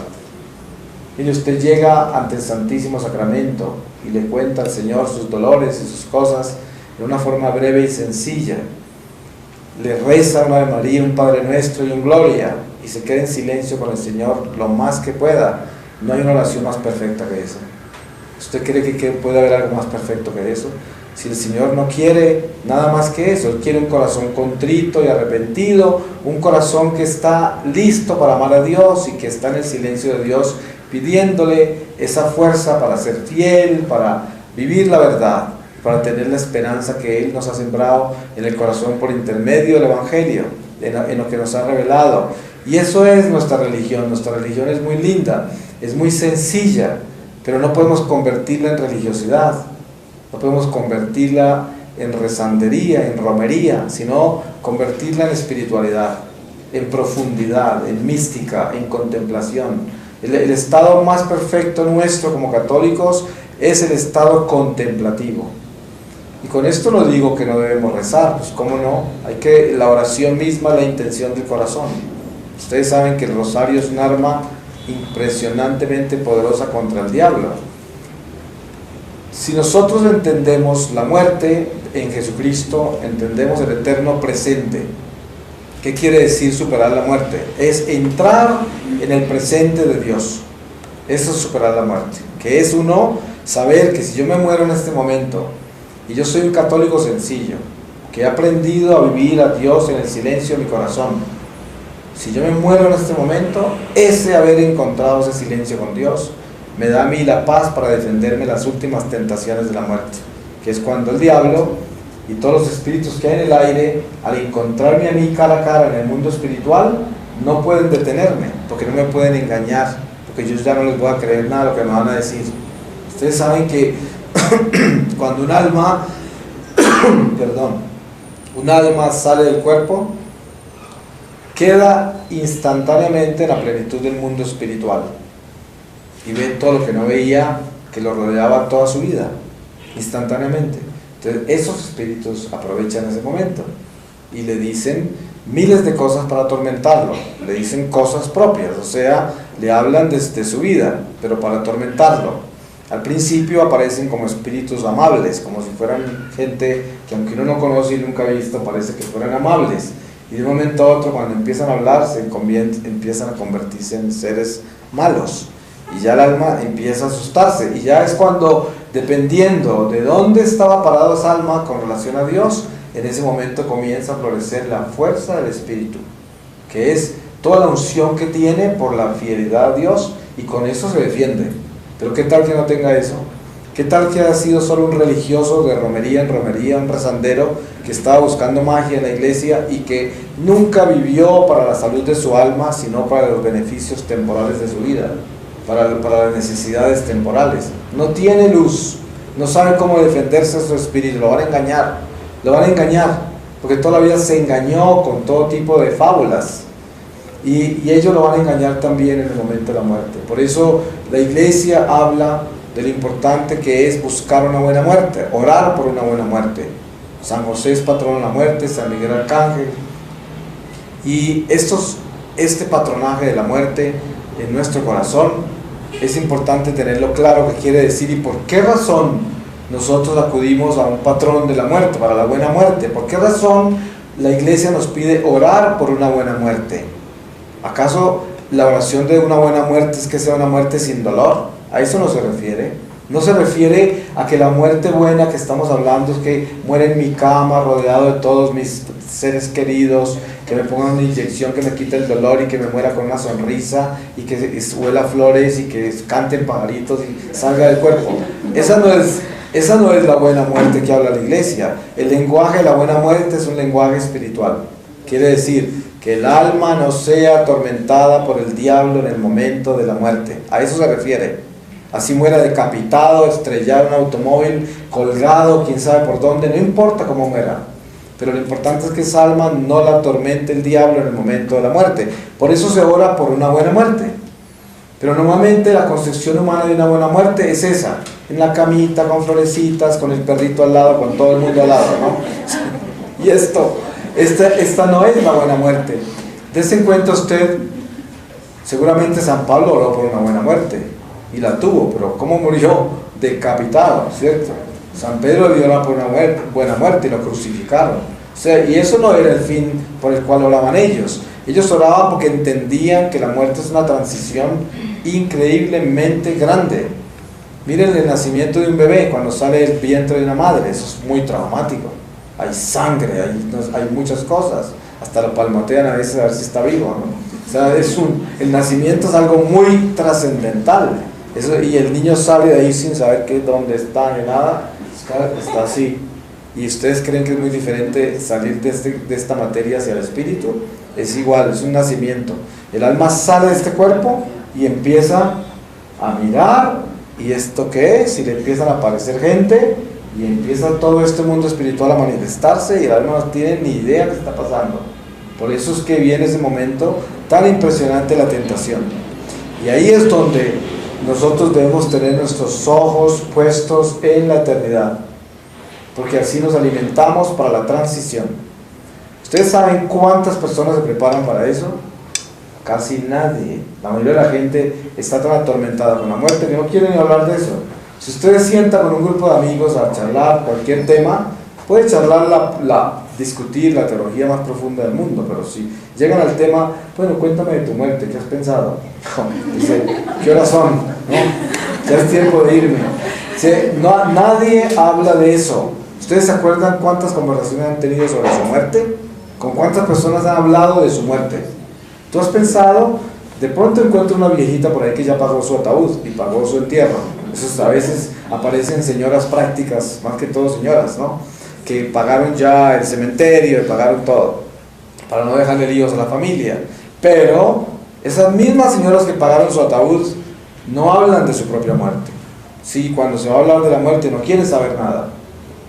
Y usted llega ante el Santísimo Sacramento y le cuenta al Señor sus dolores y sus cosas de una forma breve y sencilla. Le reza una Ave María, un Padre Nuestro y un Gloria, y se queda en silencio con el Señor lo más que pueda. No hay una oración más perfecta que esa. ¿Usted cree que puede haber algo más perfecto que eso? Si el Señor no quiere nada más que eso, Él quiere un corazón contrito y arrepentido, un corazón que está listo para amar a Dios y que está en el silencio de Dios, pidiéndole esa fuerza para ser fiel, para vivir la verdad, para tener la esperanza que Él nos ha sembrado en el corazón por intermedio del Evangelio, en lo que nos ha revelado. Y eso es nuestra religión. Nuestra religión es muy linda, es muy sencilla, pero no podemos convertirla en religiosidad, no podemos convertirla en rezandería, en romería, sino convertirla en espiritualidad, en profundidad, en mística, en contemplación. El estado más perfecto nuestro como católicos es el estado contemplativo. Y con esto no digo que no debemos rezar, pues cómo no, la oración misma es la intención del corazón. Ustedes saben que el rosario es un arma impresionantemente poderosa contra el diablo. Si nosotros entendemos la muerte en Jesucristo, entendemos el eterno presente. ¿Qué quiere decir superar la muerte? Es entrar en el presente de Dios. Eso es superar la muerte. Que es uno saber que si yo me muero en este momento, y yo soy un católico sencillo, que he aprendido a vivir a Dios en el silencio de mi corazón, si yo me muero en este momento, ese haber encontrado ese silencio con Dios, me da a mí la paz para defenderme las últimas tentaciones de la muerte, que es cuando el diablo y todos los espíritus que hay en el aire, al encontrarme a mí cara a cara en el mundo espiritual, no pueden detenerme, porque no me pueden engañar, porque yo ya no les voy a creer nada de lo que me van a decir. Ustedes saben que cuando un alma sale del cuerpo, queda instantáneamente en la plenitud del mundo espiritual y ve todo lo que no veía, que lo rodeaba toda su vida, instantáneamente. Entonces esos espíritus aprovechan ese momento y le dicen miles de cosas para atormentarlo, le dicen cosas propias, o sea, le hablan desde su vida, pero para atormentarlo. Al principio aparecen como espíritus amables, como si fueran gente que aunque uno no conoce y nunca ha visto, parece que fueran amables. Y de un momento a otro, cuando empiezan a hablar, empiezan a convertirse en seres malos. Y ya el alma empieza a asustarse. Y ya es cuando, dependiendo de dónde estaba parado esa alma con relación a Dios, en ese momento comienza a florecer la fuerza del Espíritu, que es toda la unción que tiene por la fidelidad a Dios, y con eso se defiende. Pero ¿qué tal que no tenga eso? ¿Qué tal que ha sido solo un religioso de romería en romería, un rezandero que estaba buscando magia en la iglesia y que nunca vivió para la salud de su alma, sino para los beneficios temporales de su vida, para las necesidades temporales? No tiene luz, no sabe cómo defenderse de su espíritu, lo van a engañar, porque toda la vida se engañó con todo tipo de fábulas. Y ellos lo van a engañar también en el momento de la muerte. Por eso la iglesia habla de lo importante que es buscar una buena muerte, orar por una buena muerte. San José es patrón de la muerte, San Miguel Arcángel. Y estos este patronaje de la muerte en nuestro corazón, es importante tenerlo claro qué quiere decir y por qué razón nosotros acudimos a un patrón de la muerte, para la buena muerte. ¿Por qué razón la iglesia nos pide orar por una buena muerte? ¿Acaso la oración de una buena muerte es que sea una muerte sin dolor? A eso no se refiere. No se refiere a que la muerte buena que estamos hablando es que muera en mi cama rodeado de todos mis seres queridos, que me pongan una inyección que me quite el dolor y que me muera con una sonrisa y que huela flores y que canten pajaritos y salga del cuerpo. Esa no es la buena muerte que habla la iglesia. El lenguaje de la buena muerte es un lenguaje espiritual. Quiere decir que el alma no sea atormentada por el diablo en el momento de la muerte. A eso se refiere. Así muera decapitado, estrellado en un automóvil, colgado, quién sabe por dónde, no importa cómo muera. Pero lo importante es que esa alma no la atormente el diablo en el momento de la muerte. Por eso se ora por una buena muerte. Pero normalmente la concepción humana de una buena muerte es esa, en la camita, con florecitas, con el perrito al lado, con todo el mundo al lado, ¿no? Y esta no es la buena muerte. Dese cuenta usted, seguramente San Pablo oró por una buena muerte. Y la tuvo, pero ¿cómo murió? Decapitado, ¿cierto? San Pedro dio por una buena muerte y lo crucificaron. O sea, y eso no era el fin por el cual oraban ellos. Ellos oraban porque entendían que la muerte es una transición increíblemente grande. Miren el nacimiento de un bebé cuando sale del vientre de una madre, eso es muy traumático. Hay sangre, hay muchas cosas. Hasta lo palmotean a veces a ver si está vivo, ¿no? O sea, el nacimiento es algo muy trascendental. Y el niño sale de ahí sin saber dónde está ni nada, está así. ¿Y ustedes creen que es muy diferente salir de esta materia hacia el espíritu? Es igual, es un nacimiento. El alma sale de este cuerpo y empieza a mirar, ¿y esto qué es? Y le empiezan a aparecer gente, y empieza todo este mundo espiritual a manifestarse, y el alma no tiene ni idea qué está pasando. Por eso es que viene ese momento tan impresionante, la tentación. Y ahí es donde nosotros debemos tener nuestros ojos puestos en la eternidad, porque así nos alimentamos para la transición. ¿Ustedes saben cuántas personas se preparan para eso? Casi nadie. La mayoría de la gente está tan atormentada con la muerte que no quiere ni hablar de eso. Si ustedes sientan con un grupo de amigos a charlar cualquier tema, puede charlar discutir la teología más profunda del mundo, pero si llegan al tema, bueno, cuéntame de tu muerte, ¿qué has pensado? Dice, ¿qué horas son? ¿No? Ya es tiempo de irme. Nadie habla de eso. ¿Ustedes se acuerdan cuántas conversaciones han tenido sobre su muerte? ¿Con cuántas personas han hablado de su muerte? ¿Tú has pensado? De pronto encuentro una viejita por ahí que ya pagó su ataúd y pagó su entierro. Eso a veces aparecen señoras prácticas, más que todo señoras, ¿no? Que pagaron ya el cementerio, pagaron todo, para no dejarle líos a la familia. Pero esas mismas señoras que pagaron su ataúd no hablan de su propia muerte. Sí, cuando se va a hablar de la muerte no quieren saber nada.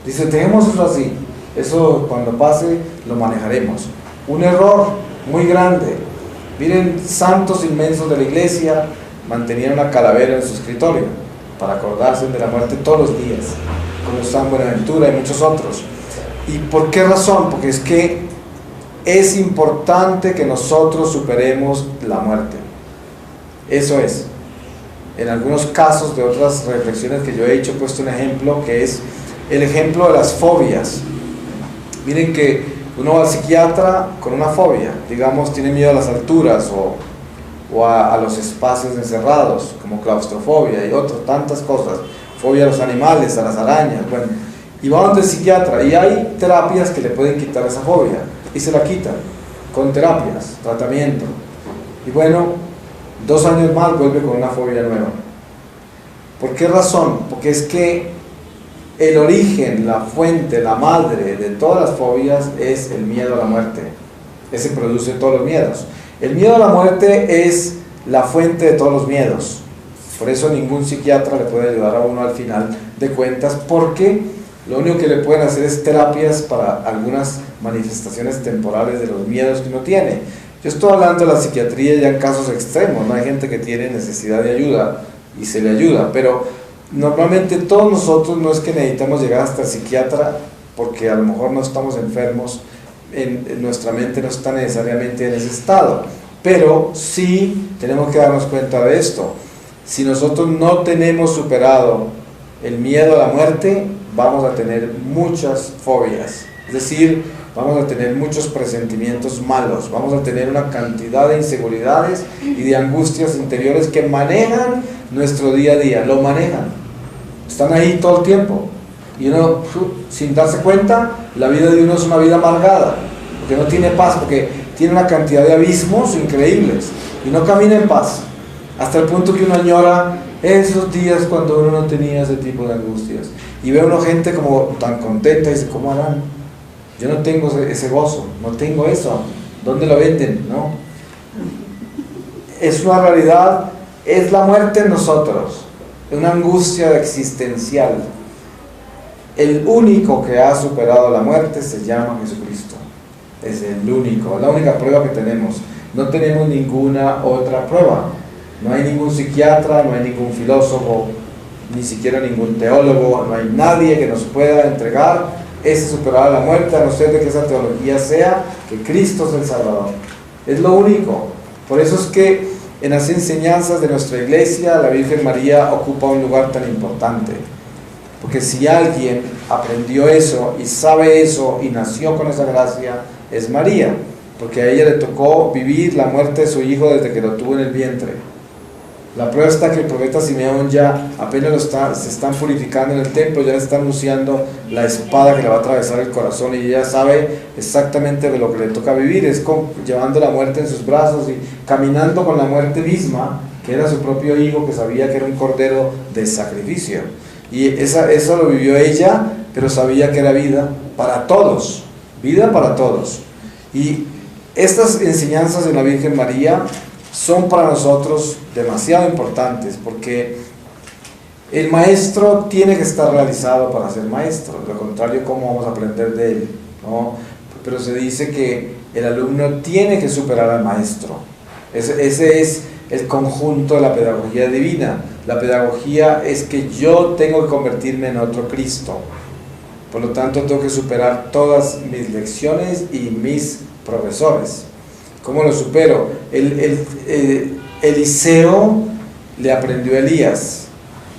Dice, dejemos eso así, eso cuando pase lo manejaremos. Un error muy grande. Miren, santos inmensos de la iglesia mantenían una calavera en su escritorio para acordarse de la muerte todos los días, como San Buenaventura y muchos otros. ¿Y por qué razón? Porque es que es importante que nosotros superemos la muerte. Eso es. En algunos casos de otras reflexiones que yo he hecho, he puesto un ejemplo que es el ejemplo de las fobias. Miren que uno va al psiquiatra con una fobia, digamos, tiene miedo a las alturas o a los espacios encerrados, como claustrofobia y otras tantas cosas, fobia a los animales, a las arañas, bueno, y va donde el psiquiatra, y hay terapias que le pueden quitar esa fobia, y se la quitan, con terapias, tratamiento, y bueno, 2 años más vuelve con una fobia nueva. ¿Por qué razón? Porque es que el origen, la fuente, la madre de todas las fobias es el miedo a la muerte. Ese produce todos los miedos. El miedo a la muerte es la fuente de todos los miedos. Por eso ningún psiquiatra le puede ayudar a uno al final de cuentas, porque lo único que le pueden hacer es terapias para algunas manifestaciones temporales de los miedos que uno tiene. Yo estoy hablando de la psiquiatría ya en casos extremos, no hay gente que tiene necesidad de ayuda y se le ayuda, pero normalmente todos nosotros no es que necesitamos llegar hasta el psiquiatra porque a lo mejor no estamos enfermos, nuestra mente no está necesariamente en ese estado. Pero sí tenemos que darnos cuenta de esto. Si nosotros no tenemos superado el miedo a la muerte, vamos a tener muchas fobias. Es decir, vamos a tener muchos presentimientos malos, vamos a tener una cantidad de inseguridades y de angustias interiores que manejan nuestro día a día, lo manejan. Están ahí todo el tiempo. Y uno, sin darse cuenta, la vida de uno es una vida amargada, porque no tiene paz, porque tiene una cantidad de abismos increíbles y no camina en paz, hasta el punto que uno añora esos días cuando uno no tenía ese tipo de angustias y ve a una gente como tan contenta y dice, ¿cómo harán? Yo no tengo ese gozo, no tengo eso, ¿dónde lo venden? ¿No? Es una realidad, es la muerte en nosotros, una angustia existencial. El único que ha superado la muerte se llama Jesucristo. Es el único, la única prueba que tenemos. No tenemos ninguna otra prueba. No hay ningún psiquiatra, no hay ningún filósofo, ni siquiera ningún teólogo, no hay nadie que nos pueda entregar ese superar la muerte, a no ser de que esa teología sea que Cristo es el Salvador. Es lo único. Por eso es que en las enseñanzas de nuestra iglesia la Virgen María ocupa un lugar tan importante. Porque si alguien aprendió eso y sabe eso y nació con esa gracia, es María, porque a ella le tocó vivir la muerte de su hijo desde que lo tuvo en el vientre. La prueba está que el profeta Simeón ya apenas se están purificando en el templo, ya le están anunciando la espada que le va a atravesar el corazón y ella sabe exactamente de lo que le toca vivir, es llevando la muerte en sus brazos y caminando con la muerte misma, que era su propio hijo, que sabía que era un cordero de sacrificio. Y eso lo vivió ella, pero sabía que era vida para todos, vida para todos. Y estas enseñanzas de la Virgen María son para nosotros demasiado importantes, porque el maestro tiene que estar realizado para ser maestro, de lo contrario, ¿cómo vamos a aprender de él? ¿No? Pero se dice que el alumno tiene que superar al maestro. Ese es el conjunto de la pedagogía divina. La pedagogía es que yo tengo que convertirme en otro Cristo. Por lo tanto, tengo que superar todas mis lecciones y mis profesores. ¿Cómo lo supero? Eliseo le aprendió a Elías,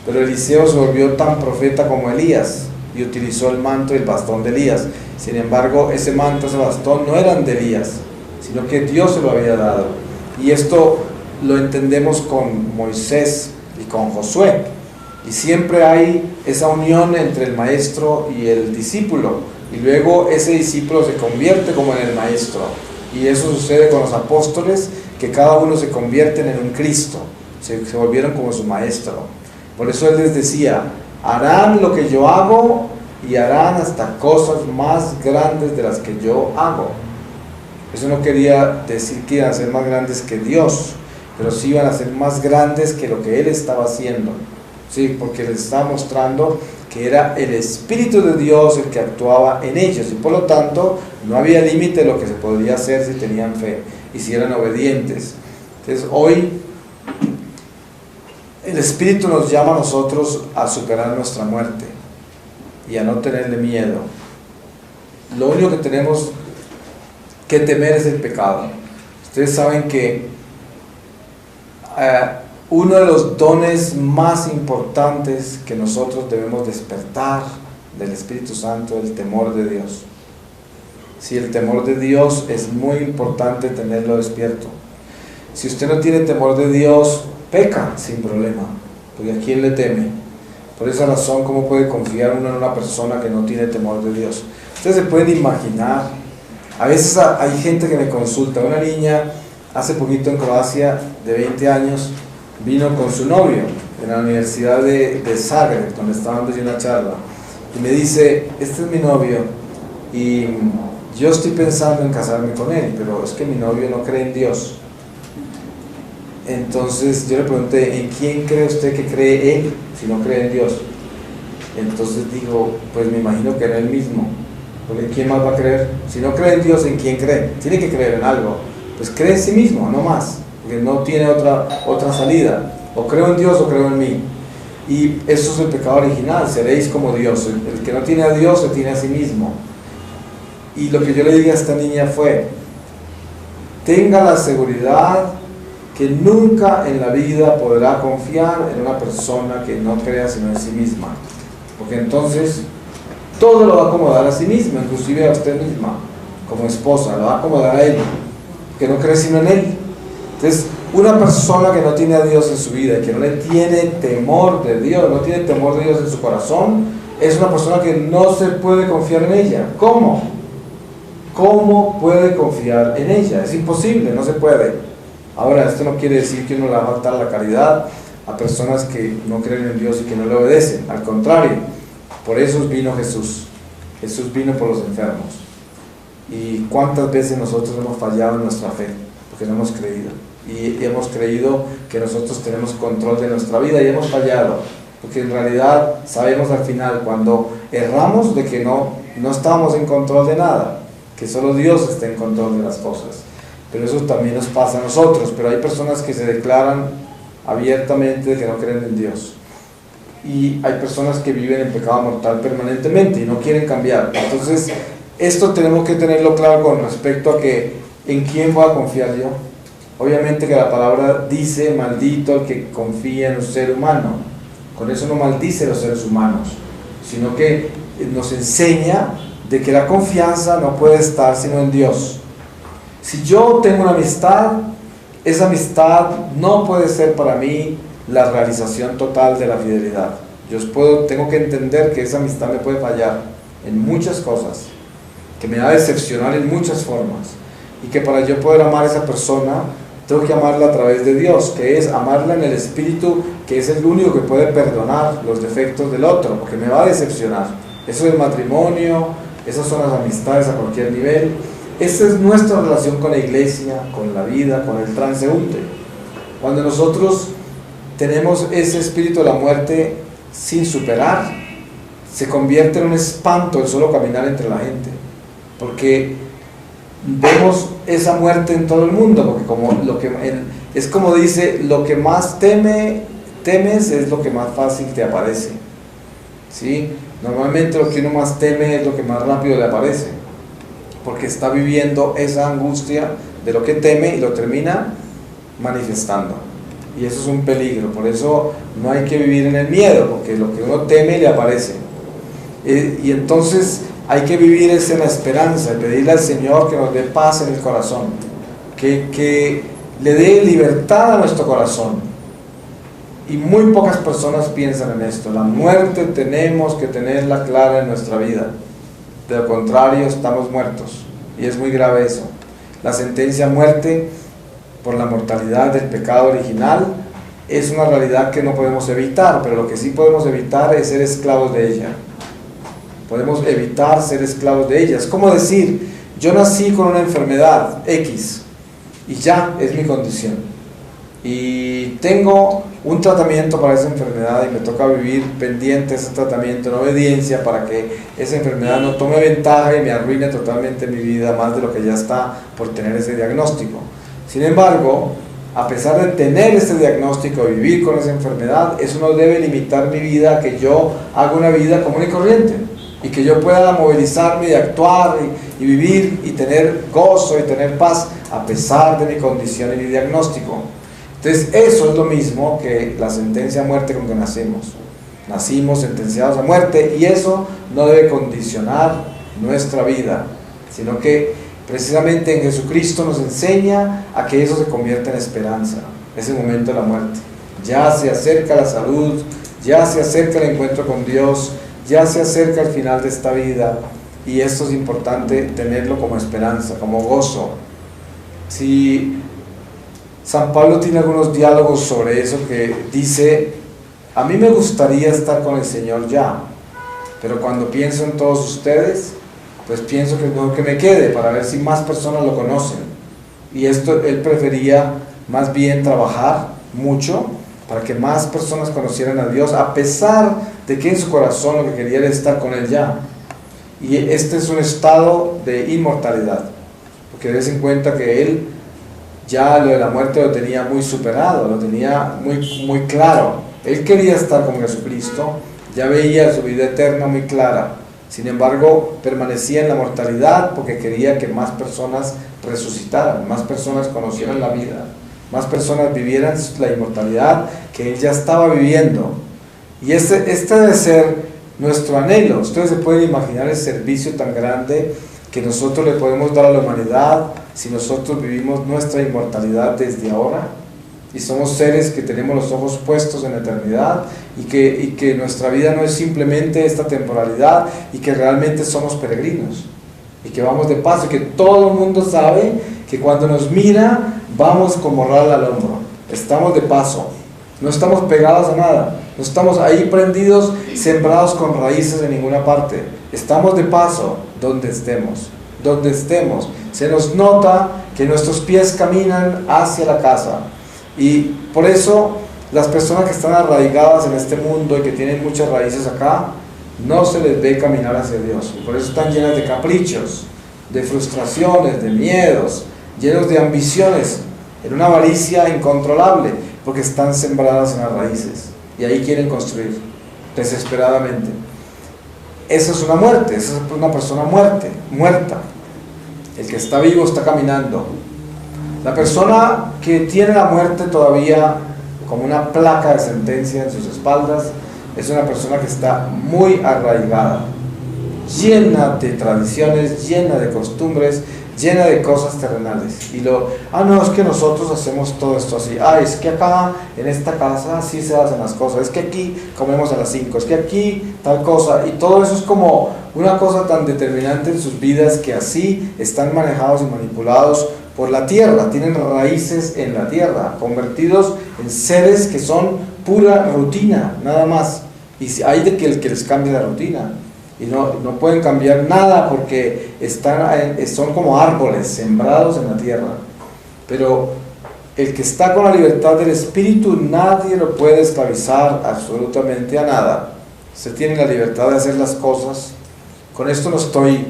pero Eliseo se volvió tan profeta como Elías y utilizó el manto y el bastón de Elías. Sin embargo, ese manto, ese bastón no eran de Elías, sino que Dios se lo había dado. Y esto lo entendemos con Moisés y con Josué. Y siempre hay esa unión entre el maestro y el discípulo. Y luego ese discípulo se convierte como en el maestro. Y eso sucede con los apóstoles, que cada uno se convierten en un Cristo. Se volvieron como su maestro. Por eso él les decía, harán lo que yo hago y harán hasta cosas más grandes de las que yo hago. Eso no quería decir que iban a ser más grandes que Dios, pero sí iban a ser más grandes que lo que él estaba haciendo. Sí, porque les estaba mostrando que era el Espíritu de Dios el que actuaba en ellos, y por lo tanto no había límite de lo que se podría hacer si tenían fe y si eran obedientes. Entonces hoy el Espíritu nos llama a nosotros a superar nuestra muerte y a no tenerle miedo. Lo único que tenemos que temer es el pecado. Ustedes saben que uno de los dones más importantes que nosotros debemos despertar del Espíritu Santo es el temor de Dios. Si el temor de Dios es muy importante tenerlo despierto. Si usted no tiene temor de Dios, peca sin problema, porque ¿a quién le teme? Por esa razón, ¿cómo puede confiar uno en una persona que no tiene temor de Dios? Ustedes se pueden imaginar, a veces hay gente que me consulta, una niña hace poquito en Croacia de 20 años, vino con su novio en la Universidad de Zagreb, donde estaban dando una charla, y me dice, este es mi novio, y yo estoy pensando en casarme con él, pero es que mi novio no cree en Dios. Entonces yo le pregunté, ¿en quién cree usted que cree él, si no cree en Dios? Entonces digo, pues me imagino que en él mismo, porque ¿quién más va a creer? Si no cree en Dios, ¿en quién cree? Tiene que creer en algo, pues cree en sí mismo, no más, porque no tiene otra salida. O creo en Dios o creo en mí. Y eso es el pecado original, seréis como Dios. El que no tiene a Dios se tiene a sí mismo. Y lo que yo le dije a esta niña fue, tenga la seguridad que nunca en la vida podrá confiar en una persona que no crea sino en sí misma, porque entonces todo lo va a acomodar a sí misma, inclusive a usted misma como esposa, lo va a acomodar a él, que no cree sino en él. Entonces, una persona que no tiene a Dios en su vida, que no le tiene temor de Dios, no tiene temor de Dios en su corazón, es una persona que no se puede confiar en ella. ¿Cómo? ¿Cómo puede confiar en ella? Es imposible, no se puede. Ahora, esto no quiere decir que uno le va a faltar la caridad a personas que no creen en Dios y que no le obedecen. Al contrario, por eso vino Jesús. Jesús vino por los enfermos. ¿Y cuántas veces nosotros hemos fallado en nuestra fe? Porque no hemos creído. Y hemos creído que nosotros tenemos control de nuestra vida y hemos fallado. Porque en realidad sabemos al final, cuando erramos, de que no estábamos en control de nada, que solo Dios está en control de las cosas. Pero eso también nos pasa a nosotros. Pero hay personas que se declaran abiertamente de que no creen en Dios. Y hay personas que viven en pecado mortal permanentemente y no quieren cambiar. Entonces, esto tenemos que tenerlo claro con respecto a que ¿en quién voy a confiar yo? Obviamente que la palabra dice, maldito el que confía en un ser humano. Con eso no maldice a los seres humanos, sino que nos enseña de que la confianza no puede estar sino en Dios. Si yo tengo una amistad, esa amistad no puede ser para mí la realización total de la fidelidad. Tengo que entender que esa amistad me puede fallar en muchas cosas, que me va a decepcionar en muchas formas, y que para yo poder amar a esa persona, tengo que amarla a través de Dios, que es amarla en el Espíritu, que es el único que puede perdonar los defectos del otro, porque me va a decepcionar. Eso es el matrimonio, esas son las amistades a cualquier nivel. Esa es nuestra relación con la iglesia, con la vida, con el transeúnte. Cuando nosotros tenemos ese espíritu de la muerte sin superar, se convierte en un espanto el solo caminar entre la gente, porque vemos esa muerte en todo el mundo, porque es como dice, lo que más temes es lo que más fácil te aparece, ¿sí? Normalmente lo que uno más teme es lo que más rápido le aparece, porque está viviendo esa angustia de lo que teme y lo termina manifestando, y eso es un peligro. Por eso no hay que vivir en el miedo, porque lo que uno teme le aparece, y entonces hay que vivir en la esperanza, pedirle al Señor que nos dé paz en el corazón, que le dé libertad a nuestro corazón. Y muy pocas personas piensan en esto. La muerte tenemos que tenerla clara en nuestra vida. De lo contrario, estamos muertos. Y es muy grave eso. La sentencia a muerte por la mortalidad del pecado original es una realidad que no podemos evitar, pero lo que sí podemos evitar es ser esclavos de ella. Podemos evitar ser esclavos de ella. Es como decir, yo nací con una enfermedad X y ya es mi condición. Y tengo un tratamiento para esa enfermedad y me toca vivir pendiente de ese tratamiento en obediencia para que esa enfermedad no tome ventaja y me arruine totalmente mi vida más de lo que ya está por tener ese diagnóstico. Sin embargo, a pesar de tener ese diagnóstico y vivir con esa enfermedad, eso no debe limitar mi vida a que yo haga una vida común y corriente, y que yo pueda movilizarme y actuar y vivir y tener gozo y tener paz a pesar de mi condición y mi diagnóstico. Entonces eso es lo mismo que la sentencia a muerte con que nacimos sentenciados a muerte, y eso no debe condicionar nuestra vida, sino que precisamente en Jesucristo nos enseña a que eso se convierta en esperanza, ese momento de la muerte. Ya se acerca la salud, ya se acerca el encuentro con Dios, ya se acerca el final de esta vida, y esto es importante tenerlo como esperanza, como gozo. Si San Pablo tiene algunos diálogos sobre eso, que dice, a mí me gustaría estar con el Señor ya, pero cuando pienso en todos ustedes, pues pienso que es mejor que me quede para ver si más personas lo conocen. Y esto, él prefería más bien trabajar mucho para que más personas conocieran a Dios, a pesar de que en su corazón lo que quería era estar con Él ya. Y este es un estado de inmortalidad, porque des en cuenta que Él ya lo de la muerte lo tenía muy superado, lo tenía muy claro. Él quería estar con Jesucristo, ya veía su vida eterna muy clara, Sin embargo, permanecía en la mortalidad porque quería que más personas resucitaran, más personas conocieran la vida, más personas vivieran la inmortalidad que él ya estaba viviendo. Y este debe ser nuestro anhelo. Ustedes se pueden imaginar el servicio tan grande que nosotros le podemos dar a la humanidad si nosotros vivimos nuestra inmortalidad desde ahora y somos seres que tenemos los ojos puestos en la eternidad y que nuestra vida no es simplemente esta temporalidad y que realmente somos peregrinos y que vamos de paso y que todo el mundo sabe que cuando nos mira vamos con morral al hombro, estamos de paso, no estamos pegados a nada, no estamos ahí prendidos, sembrados con raíces en ninguna parte, estamos de paso donde estemos, se nos nota que nuestros pies caminan hacia la casa. Y por eso las personas que están arraigadas en este mundo y que tienen muchas raíces acá, no se les ve caminar hacia Dios. Y por eso están llenas de caprichos, de frustraciones, de miedos, llenos de ambiciones, en una avaricia incontrolable, porque están sembradas en las raíces. Y ahí quieren construir, desesperadamente. Esa es una muerte, esa es una persona muerta. El que está vivo está caminando. La persona que tiene la muerte todavía como una placa de sentencia en sus espaldas es una persona que está muy arraigada, llena de tradiciones, llena de costumbres, llena de cosas terrenales. Y no, es que nosotros hacemos todo esto así. Es que acá, en esta casa, así se hacen las cosas. Es que aquí comemos a las 5, es que aquí tal cosa. Y todo eso es como una cosa tan determinante en sus vidas que así están manejados y manipulados por la tierra, tienen raíces en la tierra, convertidos en seres que son pura rutina, nada más. Y hay de que el que les cambie la rutina. Y no pueden cambiar nada porque son como árboles sembrados en la tierra. Pero el que está con la libertad del espíritu, nadie lo puede esclavizar absolutamente a nada. Se tiene la libertad de hacer las cosas. Con esto no estoy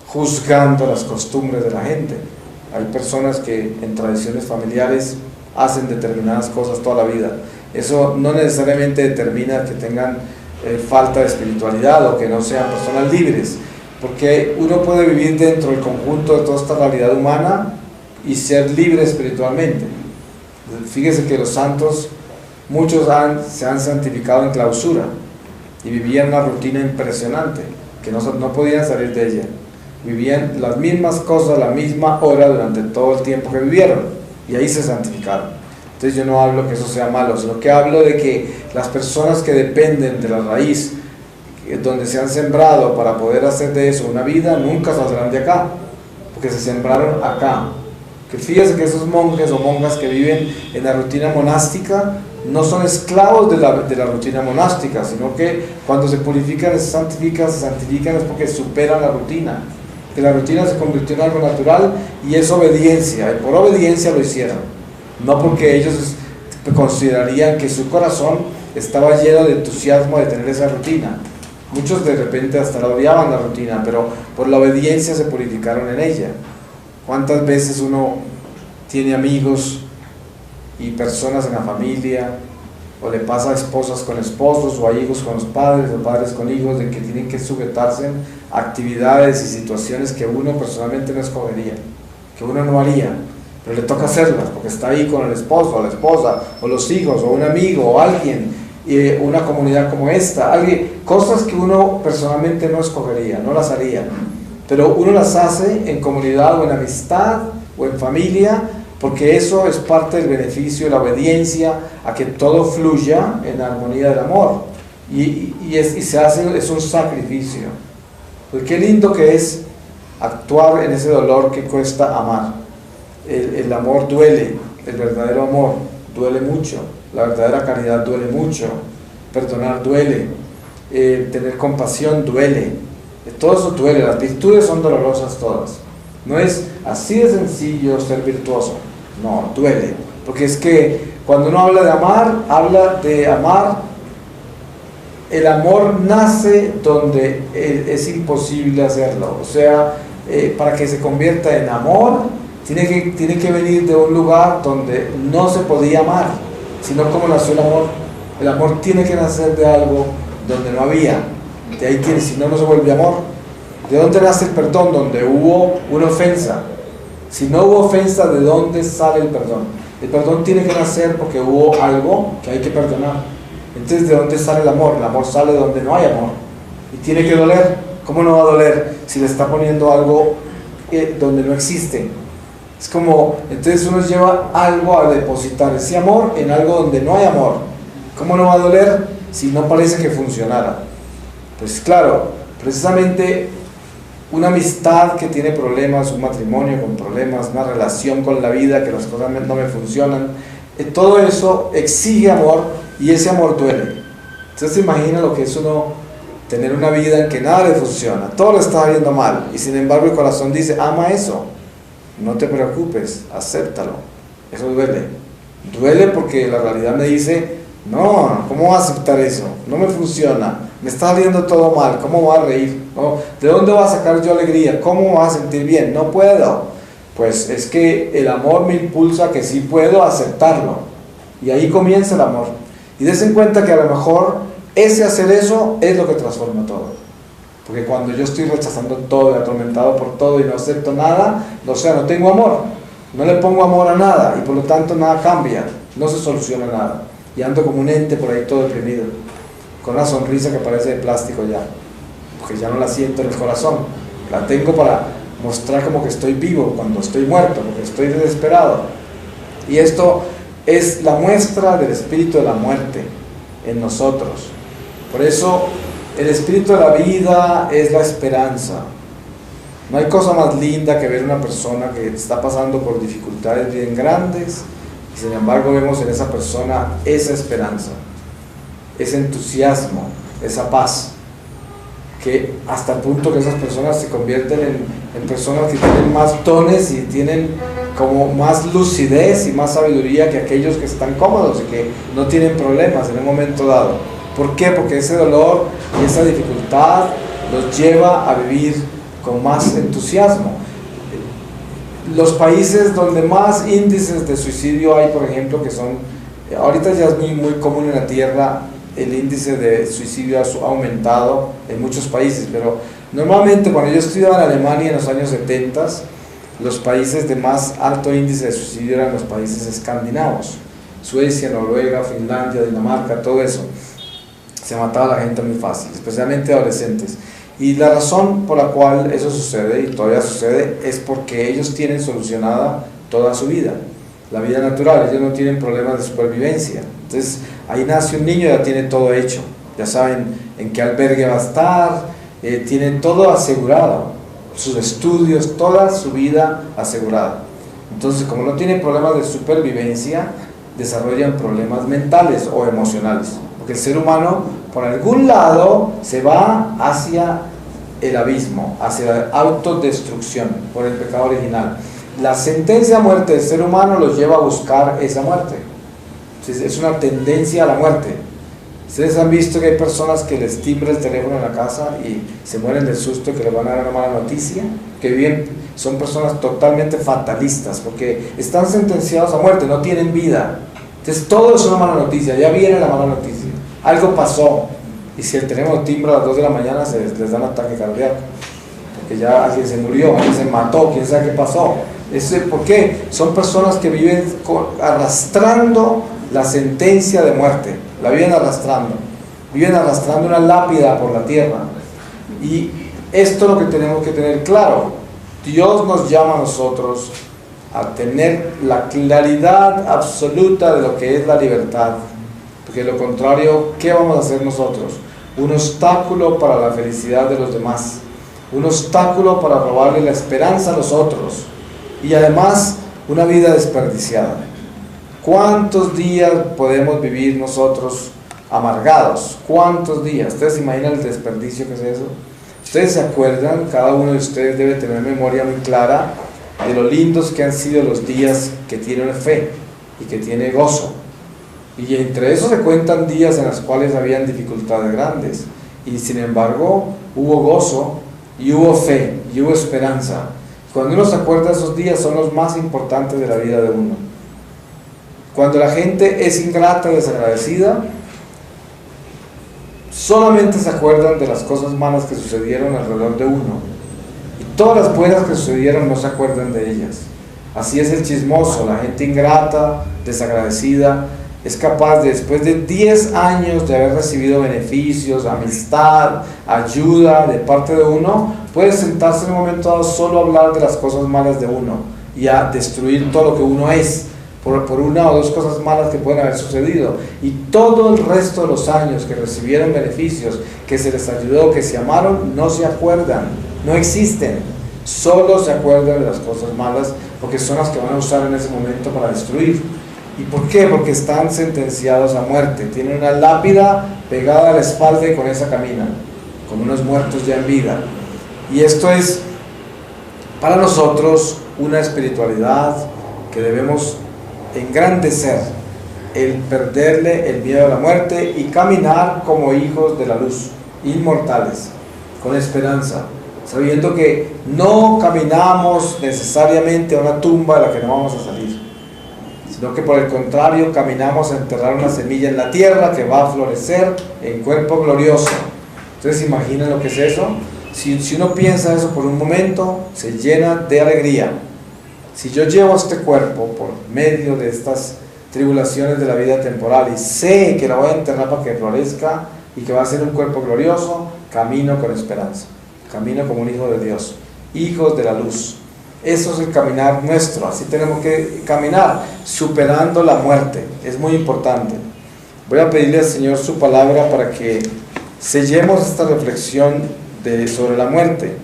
juzgando las costumbres de la gente. Hay personas que en tradiciones familiares hacen determinadas cosas toda la vida. Eso no necesariamente determina que tengan falta de espiritualidad o que no sean personas libres, porque uno puede vivir dentro del conjunto de toda esta realidad humana y ser libre espiritualmente. Fíjese que los santos, muchos se han santificado en clausura y vivían una rutina impresionante, que no podían salir de ella. Vivían las mismas cosas, la misma hora durante todo el tiempo que vivieron, y ahí se santificaron. Entonces yo no hablo que eso sea malo, sino que hablo de que las personas que dependen de la raíz donde se han sembrado para poder hacer de eso una vida, nunca saldrán de acá, porque se sembraron acá. Que fíjense que esos monjes o monjas que viven en la rutina monástica no son esclavos de la rutina monástica, sino que cuando se purifican, se santifican es porque superan la rutina, que la rutina se convirtió en algo natural y es obediencia, y por obediencia lo hicieron. No porque ellos considerarían que su corazón estaba lleno de entusiasmo de tener esa rutina. Muchos de repente hasta la odiaban la rutina, pero por la obediencia se purificaron en ella. ¿Cuántas veces uno tiene amigos y personas en la familia, o le pasa a esposas con esposos, o a hijos con los padres, o padres con hijos, de que tienen que sujetarse a actividades y situaciones que uno personalmente no escogería, que uno no haría? Pero le toca hacerlas porque está ahí con el esposo, o la esposa, o los hijos, o un amigo, o alguien, una comunidad como esta, cosas que uno personalmente no escogería, no las haría, pero uno las hace en comunidad o en amistad o en familia, porque eso es parte del beneficio, la obediencia a que todo fluya en la armonía del amor, y se hace, es un sacrificio. Pues qué lindo que es actuar en ese dolor que cuesta amar. El amor duele, el verdadero amor duele mucho, la verdadera caridad duele mucho, perdonar duele, tener compasión duele, todo eso duele, las virtudes son dolorosas todas. No es así de sencillo ser virtuoso, no, duele, porque es que cuando uno habla de amar, el amor nace donde es imposible hacerlo, o sea, para que se convierta en amor, tiene que venir de un lugar donde no se podía amar, sino como nació el amor. El amor tiene que nacer de algo donde no había. de ahí tiene, si no, no se vuelve amor. ¿De dónde nace el perdón? Donde hubo una ofensa. Si no hubo ofensa, ¿de dónde sale el perdón? El perdón tiene que nacer porque hubo algo que hay que perdonar. Entonces, ¿de dónde sale el amor? El amor sale de donde no hay amor. Y tiene que doler. ¿Cómo no va a doler si le está poniendo algo donde no existe? Es como, entonces uno lleva algo a depositar ese amor en algo donde no hay amor. ¿Cómo no va a doler si no parece que funcionara? Pues claro, precisamente una amistad que tiene problemas, un matrimonio con problemas, una relación con la vida, que las cosas no me funcionan, todo eso exige amor y ese amor duele. Entonces imagina lo que es uno tener una vida en que nada le funciona, todo le está yendo mal y sin embargo el corazón dice, ama eso, no te preocupes, acéptalo. Eso duele porque la realidad me dice, no, ¿cómo vas a aceptar eso? No me funciona, me está saliendo todo mal, ¿cómo voy a reír? ¿No? ¿De dónde voy a sacar yo alegría? ¿Cómo voy a sentir bien? No puedo. Pues es que el amor me impulsa a que sí puedo aceptarlo y ahí comienza el amor. Y des en cuenta que a lo mejor ese hacer eso es lo que transforma todo. Porque cuando yo estoy rechazando todo y atormentado por todo y no acepto nada, o sea, no tengo amor, no le pongo amor a nada y por lo tanto nada cambia, no se soluciona nada. Y ando como un ente por ahí todo deprimido, con una sonrisa que parece de plástico ya, porque ya no la siento en el corazón, la tengo para mostrar como que estoy vivo cuando estoy muerto, porque estoy desesperado. Y esto es la muestra del espíritu de la muerte en nosotros. Por eso el espíritu de la vida es la esperanza. No hay cosa más linda que ver una persona que está pasando por dificultades bien grandes y sin embargo vemos en esa persona esa esperanza, ese entusiasmo, esa paz, que hasta el punto que esas personas se convierten en personas que tienen más dones y tienen como más lucidez y más sabiduría que aquellos que están cómodos y que no tienen problemas en un momento dado. ¿Por qué? Porque ese dolor y esa dificultad los lleva a vivir con más entusiasmo. Los países donde más índices de suicidio hay, por ejemplo, que son, ahorita ya es muy común en la tierra, el índice de suicidio ha aumentado en muchos países, pero normalmente cuando yo estudiaba en Alemania en los años 70, los países de más alto índice de suicidio eran los países escandinavos, Suecia, Noruega, Finlandia, Dinamarca, todo eso. Se mataba a la gente muy fácil, especialmente adolescentes. Y la razón por la cual eso sucede, y todavía sucede, es porque ellos tienen solucionada toda su vida, la vida natural, ellos no tienen problemas de supervivencia. Entonces, ahí nace un niño, ya tiene todo hecho, ya saben en qué albergue va a estar, tienen todo asegurado, sus estudios, toda su vida asegurada. Entonces, como no tienen problemas de supervivencia, desarrollan problemas mentales o emocionales. Porque el ser humano, por algún lado, se va hacia el abismo, hacia la autodestrucción, por el pecado original. La sentencia a muerte del ser humano los lleva a buscar esa muerte. Es una tendencia a la muerte. Ustedes han visto que hay personas que les timbra el teléfono en la casa y se mueren del susto que les van a dar una mala noticia, que viven, son personas totalmente fatalistas, porque están sentenciados a muerte, no tienen vida. Entonces todo es una mala noticia, ya viene la mala noticia. Algo pasó, y si el teléfono timbra a las 2 de la mañana les da un ataque cardíaco, porque ya alguien se murió, alguien se mató, quién sabe qué pasó. ¿Por qué? Son personas que viven arrastrando la sentencia de muerte, la viven arrastrando una lápida por la tierra. Y esto es lo que tenemos que tener claro. Dios nos llama a nosotros a tener la claridad absoluta de lo que es la libertad, porque de lo contrario, ¿qué vamos a hacer nosotros? Un obstáculo para la felicidad de los demás, un obstáculo para robarle la esperanza a los otros, y además una vida desperdiciada. ¿Cuántos días podemos vivir nosotros amargados? ¿Cuántos días? ¿Ustedes se imaginan el desperdicio que es eso? ¿Ustedes se acuerdan? Cada uno de ustedes debe tener memoria muy clara de lo lindos que han sido los días que tienen fe y que tiene gozo. Y entre esos se cuentan días en los cuales habían dificultades grandes. Y sin embargo, hubo gozo y hubo fe y hubo esperanza. Cuando uno se acuerda de esos días, son los más importantes de la vida de uno. Cuando la gente es ingrata y desagradecida, solamente se acuerdan de las cosas malas que sucedieron alrededor de uno, y todas las buenas que sucedieron no se acuerdan de ellas. Así es el chismoso, la gente ingrata, desagradecida, es capaz de, después de 10 años de haber recibido beneficios, amistad, ayuda de parte de uno, puede sentarse en un momento dado solo a hablar de las cosas malas de uno y a destruir todo lo que uno es por una o dos cosas malas que pueden haber sucedido. Y todo el resto de los años que recibieron beneficios, que se les ayudó, que se amaron, no se acuerdan, no existen. Solo se acuerdan de las cosas malas porque son las que van a usar en ese momento para destruir. ¿Y por qué? Porque están sentenciados a muerte. Tienen una lápida pegada a la espalda y con esa caminan, como unos muertos ya en vida. Y esto es para nosotros una espiritualidad que debemos engrandecer, el perderle el miedo a la muerte y caminar como hijos de la luz, inmortales, con esperanza, sabiendo que no caminamos necesariamente a una tumba de la que no vamos a salir, sino que por el contrario caminamos a enterrar una semilla en la tierra que va a florecer en cuerpo glorioso. Entonces imaginen lo que es eso. Si uno piensa eso por un momento, se llena de alegría. Si yo llevo este cuerpo por medio de estas tribulaciones de la vida temporal y sé que la voy a enterrar para que florezca y que va a ser un cuerpo glorioso, camino con esperanza, camino como un hijo de Dios, hijos de la luz. Eso es el caminar nuestro, así tenemos que caminar, superando la muerte, es muy importante. Voy a pedirle al Señor su palabra para que sellemos esta reflexión sobre la muerte.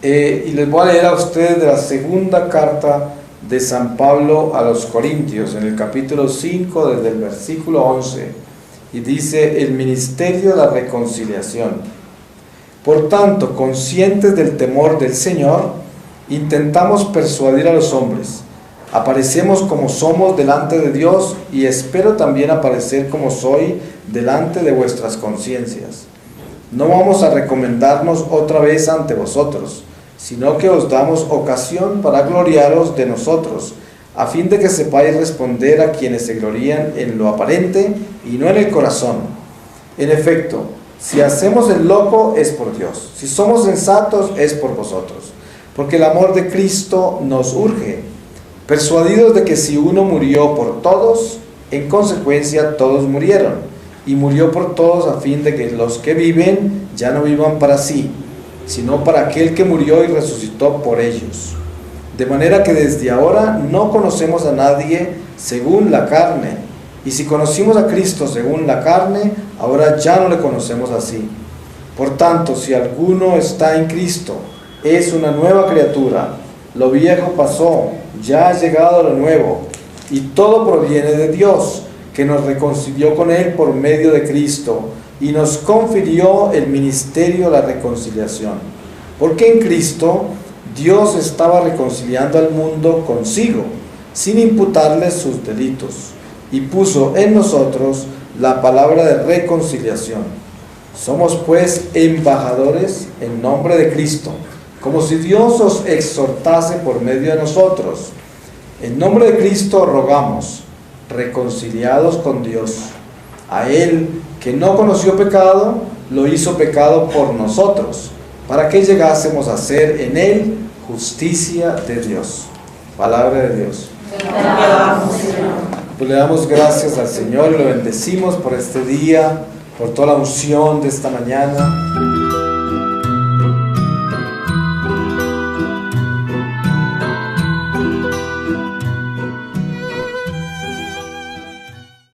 Y les voy a leer a ustedes de la segunda carta de San Pablo a los Corintios, en el capítulo 5, desde el versículo 11, y dice: el ministerio de la reconciliación. Por tanto, conscientes del temor del Señor, intentamos persuadir a los hombres. Aparecemos como somos delante de Dios, y espero también aparecer como soy delante de vuestras conciencias. No vamos a recomendarnos otra vez ante vosotros, sino que os damos ocasión para gloriaros de nosotros, a fin de que sepáis responder a quienes se glorían en lo aparente y no en el corazón. En efecto, si hacemos el loco es por Dios, si somos sensatos es por vosotros, porque el amor de Cristo nos urge, persuadidos de que si uno murió por todos, en consecuencia todos murieron, y murió por todos a fin de que los que viven ya no vivan para sí, sino para aquel que murió y resucitó por ellos. De manera que desde ahora no conocemos a nadie según la carne, y si conocimos a Cristo según la carne, ahora ya no le conocemos así. Por tanto, si alguno está en Cristo, es una nueva criatura, lo viejo pasó, ya ha llegado lo nuevo, y todo proviene de Dios, que nos reconcilió con Él por medio de Cristo, y nos confirió el ministerio de la reconciliación. Porque en Cristo Dios estaba reconciliando al mundo consigo, sin imputarles sus delitos, y puso en nosotros la palabra de reconciliación. Somos pues embajadores en nombre de Cristo, como si Dios os exhortase por medio de nosotros. En nombre de Cristo rogamos, reconciliados con Dios. A Él, que no conoció pecado, lo hizo pecado por nosotros, para que llegásemos a ser en Él justicia de Dios. Palabra de Dios. Pues le damos gracias al Señor y lo bendecimos por este día, por toda la unción de esta mañana.